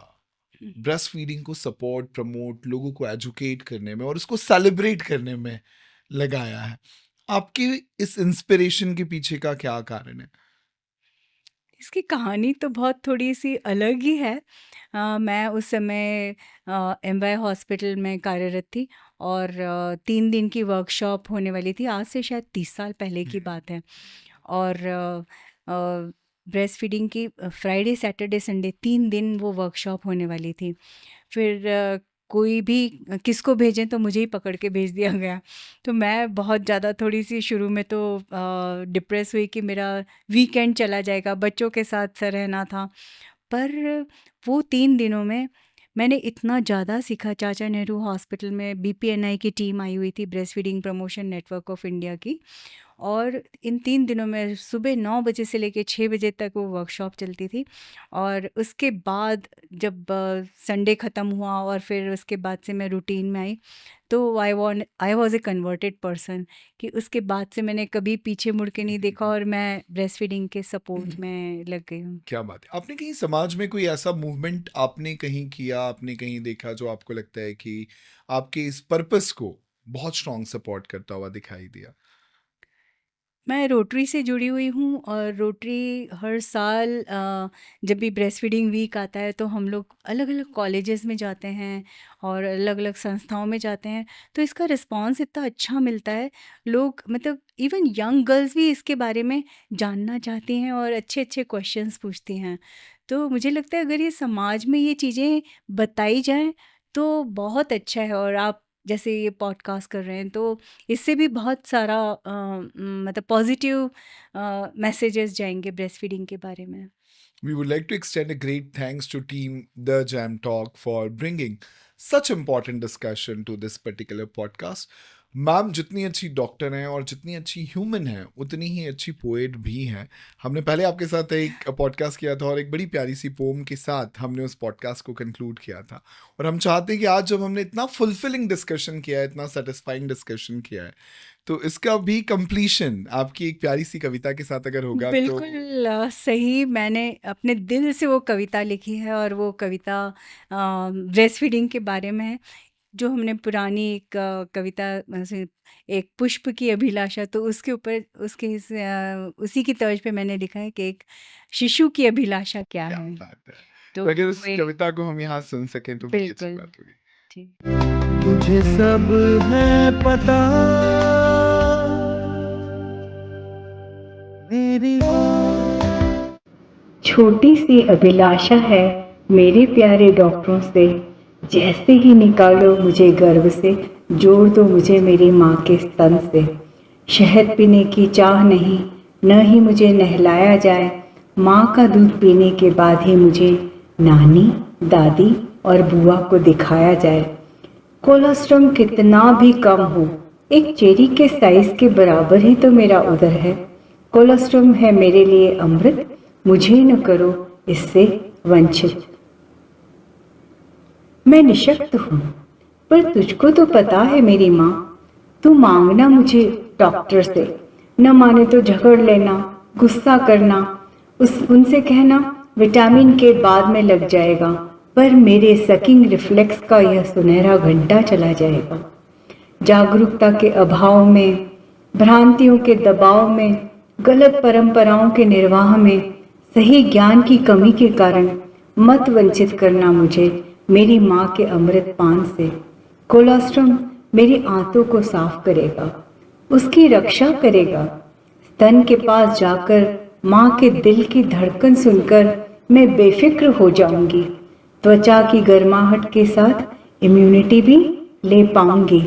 ब्रेस्ट फीडिंग को सपोर्ट, प्रमोट, लोगों को एजुकेट करने में और उसको सेलिब्रेट करने में लगाया है। आपकी इस इंस्पिरेशन के पीछे का क्या कारण है? इसकी कहानी तो बहुत थोड़ी-सी अलग ही है। मैं उस समय एमवाय हॉस्पिटल में कार्यरत थी और 3 दिन की वर्कशॉप होने वाली थी। आज से शायद 30 साल पहले की बात है। और ब्रेस्ट फीडिंग की फ्राइडे, सैटरडे, संडे 3 दिन वो वर्कशॉप होने वाली थी। फिर कोई भी किसको भेजें तो मुझे ही पकड़ के भेज दिया गया। तो मैं बहुत ज़्यादा थोड़ी-सी शुरू में तो डिप्रेस हुई कि मेरा वीकेंड चला जाएगा, बच्चों के साथ रहना था। पर वो 3 दिनों में मैंने इतना ज़्यादा सीखा। चाचा नेहरू हॉस्पिटल में बीपीएनआई की टीम आई हुई थी, breast feeding promotion network of India की। और इन 3 दिनों में सुबह 9 बजे से लेके 6 बजे तक वो वर्कशॉप चलती थी। और उसके बाद जब संडे ख़त्म हुआ और फिर उसके बाद से मैं रूटीन में आई, तो I was A converted person कि उसके बाद से मैंने कभी पीछे मुड़ के नहीं देखा और मैं ब्रेस्ट फीडिंग के सपोर्ट में लग गई हूँ। क्या बात है! आपने कहीं समाज में कोई ऐसा मूवमेंट आपने कहीं किया, आपने कहीं देखा जो आपको लगता है कि आपके इस पर्पस को बहुत स्ट्रॉन्ग सपोर्ट करता हुआ दिखाई दिया? मैं रोटरी से जुड़ी हुई हूँ और रोटरी हर साल जब भी ब्रेस्ट फीडिंग वीक आता है तो हम लोग अलग-अलग कॉलेजेस में जाते हैं और अलग-अलग संस्थाओं में जाते हैं। तो इसका रिस्पॉन्स इतना अच्छा मिलता है। लोग मतलब इवन यंग गर्ल्स भी इसके बारे में जानना चाहती हैं और अच्छे-अच्छे क्वेश्चंस पूछती हैं। तो मुझे लगता है अगर ये समाज में ये चीज़ें बताई जाएँ तो बहुत अच्छा है। और आप जैसे ये पॉडकास्ट कर रहे हैं तो इससे भी बहुत सारा मतलब पॉजिटिव मैसेजेस जाएँगे ब्रेस्ट फीडिंग के बारे में। We would like to extend a great thanks to Team The Jam Talk for bringing such important discussion to this particular podcast. Ma'am जितनी अच्छी डॉक्टर हैं और जितनी अच्छी ह्यूमन हैं उतनी ही अच्छी पोएट भी हैं। हमने पहले आपके साथ एक पॉडकास्ट किया था और एक बड़ी प्यारी सी पोम के साथ हमने उस पॉडकास्ट को कंक्लूड किया था। और हम चाहते हैं कि आज जब हमने इतना फुलफिलिंग डिस्कशन किया है, इतना सेटिस्फाइंग डिस्कशन किया है, तो इसका भी कंप्लीशन आपकी एक प्यारी सी कविता के साथ अगर होगा तो। बिल्कुल सही। मैंने अपने दिल से वो कविता लिखी है और वो कविता ब्रेस्ट फीडिंग के बारे में है। जो हमने पुरानी एक कविता से एक पुष्प की अभिलाषा, तो उसके ऊपर उसी की तर्ज पे मैंने लिखा है कि एक शिशु की अभिलाषा क्या क्या है। बात है! तो तो अगर उस वो एक कविता को हम यहाँ सुन सकें तो बड़ी अच्छी बिल्कुल बात होगी। ठीक। तुझे सब है पता, मेरी छोटी सी अभिलाषा है मेरे प्यारे डॉक्टरों से, जैसे ही निकालो मुझे गर्भ से, जोड़ दो मुझे मेरी माँ के स्तन से। शहद पीने की चाह नहीं, न ही मुझे नहलाया जाए, माँ का दूध पीने के बाद ही मुझे नानी, दादी और बुआ को दिखाया जाए। कोलोस्ट्रम कितना भी कम हो, एक चेरी के साइज के बराबर ही तो मेरा उदर है। कोलोस्ट्रम है मेरे लिए अमृत, मुझे न करो इससे वंचित। मैं निशक्त हूँ, पर तुझको तो पता है मेरी माँ, तू मांगना मुझे डॉक्टर से, न माने तो झगड़ लेना, गुस्सा करना, उनसे कहना विटामिन के बाद में लग जाएगा, पर मेरे सकिंग रिफ्लेक्स का यह सुनहरा घंटा चला जाएगा। जागरूकता के अभाव में, भ्रांतियों के दबाव में, गलत परंपराओं के निर्वाह में, सही ज्ञान की कमी के कारण मत वंचित करना मुझे मेरी माँ के अमृत पान से। कोलोस्ट्रम मेरी आंतों को साफ करेगा, उसकी रक्षा करेगा। स्तन के पास जाकर माँ के दिल की धड़कन सुनकर मैं बेफिक्र हो जाऊंगी। त्वचा की गर्माहट के साथ इम्यूनिटी भी ले पाऊंगी।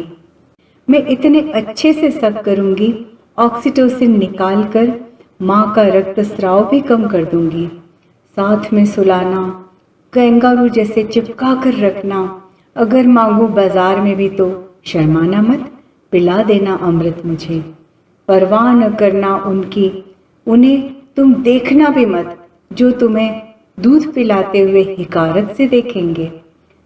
मैं इतने अच्छे से सक करूंगी, ऑक्सीटोसिन निकालकर माँ का रक्तस्राव भी कम कर दूंगी। साथ में सुलाना, कैंगारू जैसे चिपका कर रखना, अगर मांगू बाजार में भी तो शर्माना मत, पिला देना अमृत मुझे। परवाह न करना उनकी, उन्हें तुम देखना भी मत, जो तुम्हें दूध पिलाते हुए हिकारत से देखेंगे।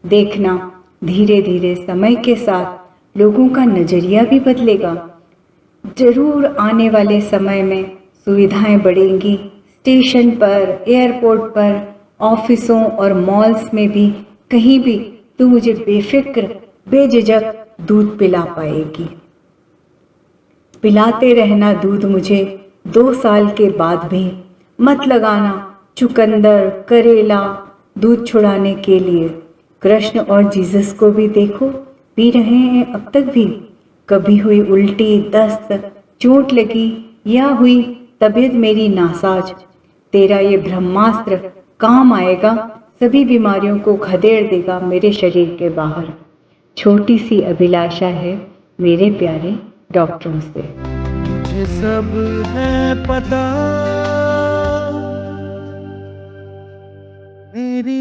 देखना धीरे धीरे समय के साथ लोगों का नजरिया भी बदलेगा। जरूर आने वाले समय में सुविधाएं बढ़ेंगी। स्टेशन पर, एयरपोर्ट पर, ऑफिसों और मॉल्स में भी, कहीं भी तू मुझे बेफिक्र, बेझिझक दूध पिला पाएगी। पिलाते रहना दूध मुझे 2 साल के बाद भी। मत लगाना चुकंदर करेला दूध छुड़ाने के लिए। कृष्ण और जीसस को भी देखो, पी रहे हैं अब तक भी। कभी हुई उल्टी, दस्त, चोट लगी या हुई तबीयत मेरी नासाज, तेरा ये ब्रह्मास्त्र काम आएगा, सभी बीमारियों को खदेड़ देगा मेरे शरीर के बाहर। छोटी सी अभिलाषा है मेरे प्यारे डॉक्टरों से। तुझे सब है पता, मेरी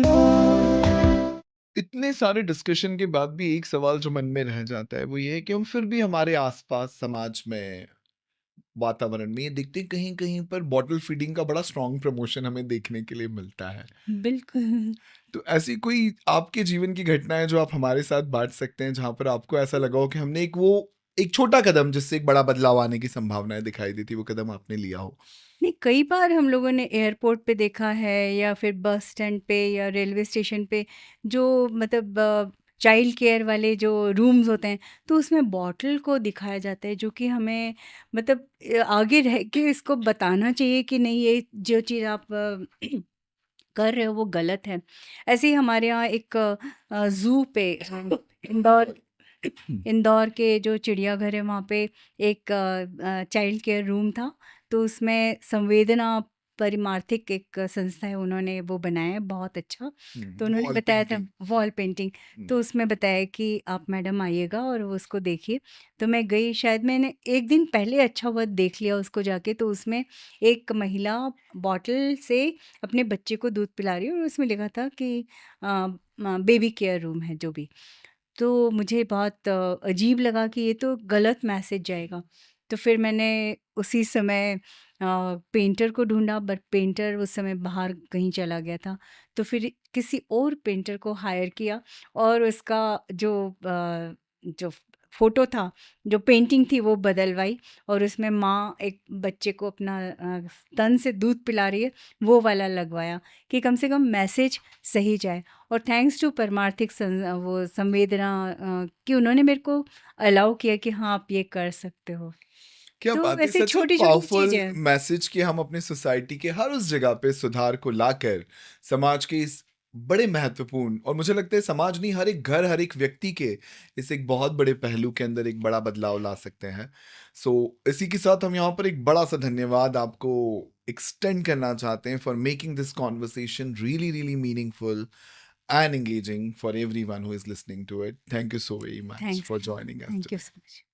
इतने सारे डिस्कशन के बाद भी एक सवाल जो मन में रह जाता है वो ये है कि हम फिर भी हमारे आसपास समाज में वातावरण में ये देखते हैं कहीं कहीं पर बॉटल फीडिंग का बड़ा स्ट्रॉन्ग प्रमोशन हमें देखने के लिए मिलता है। बिल्कुल। तो ऐसी कोई आपके जीवन की घटना है जो आप हमारे साथ बांट सकते हैं जहां पर आपको ऐसा लगा हो कि हमने एक छोटा कदम जिससे एक बड़ा बदलाव आने की संभावनाएं दिखाई दी थी, वो कदम आपने लिया हो? नहीं, कई बार हम लोगों ने एयरपोर्ट पे देखा है या फिर बस स्टैंड पे या रेलवे स्टेशन पे, जो मतलब चाइल्ड केयर वाले जो रूम्स होते हैं, तो उसमें बॉटल को दिखाया जाता है, जो कि हमें मतलब आगे रह के इसको बताना चाहिए कि नहीं, ये जो चीज़ आप कर रहे हो वो गलत है। ऐसे ही हमारे यहाँ एक ज़ू पे इंदौर इंदौर के जो चिड़ियाघर है वहाँ पे एक चाइल्ड केयर रूम था। तो उसमें संवेदना परिमार्थिक एक संस्था है, उन्होंने वो बनाया है बहुत अच्छा। तो उन्होंने वॉल बताया था पेंटिंग। Wall painting. तो उसमें बताया कि आप मैडम आइएगा और वो उसको देखिए। तो मैं गई, शायद मैंने एक दिन पहले अच्छा हुआ देख लिया उसको जाके। तो उसमें एक महिला बॉटल से अपने बच्चे को दूध पिला रही है और उसमें लिखा था कि बेबी केयर रूम है जो भी। तो मुझे बहुत अजीब लगा कि ये तो गलत मैसेज जाएगा। तो फिर मैंने उसी समय पेंटर को ढूँढा, बट पेंटर उस समय बाहर कहीं चला गया था। तो फिर किसी और पेंटर को हायर किया और उसका जो फ़ोटो था, जो पेंटिंग थी वो बदलवाई और उसमें माँ एक बच्चे को अपना स्तन से दूध पिला रही है, वो वाला लगवाया कि कम से कम मैसेज सही जाए। और थैंक्स टू परमार्थिक वो संवेदना कि उन्होंने मेरे को अलाउ किया कि हाँ, आप ये कर सकते हो। क्या तो बात है! वैसे सच में छोटी-छोटी पावरफुल चीज़ें। मैसेज कि हम अपने सोसाइटी के हर उस जगह पे सुधार को लाकर समाज के इस बड़े महत्वपूर्ण, और मुझे लगता है समाज नहीं, हर एक घर, हर एक व्यक्ति के इस एक बहुत बड़े पहलू के अंदर एक बड़ा बदलाव ला सकते हैं। सो इसी के साथ हम यहाँ पर एक बड़ा सा धन्यवाद आपको एक्सटेंड करना चाहते हैं for making this conversation really really meaningful and engaging for everyone who is listening to it. Thank you so very much thanks for joining us thank you today. So much.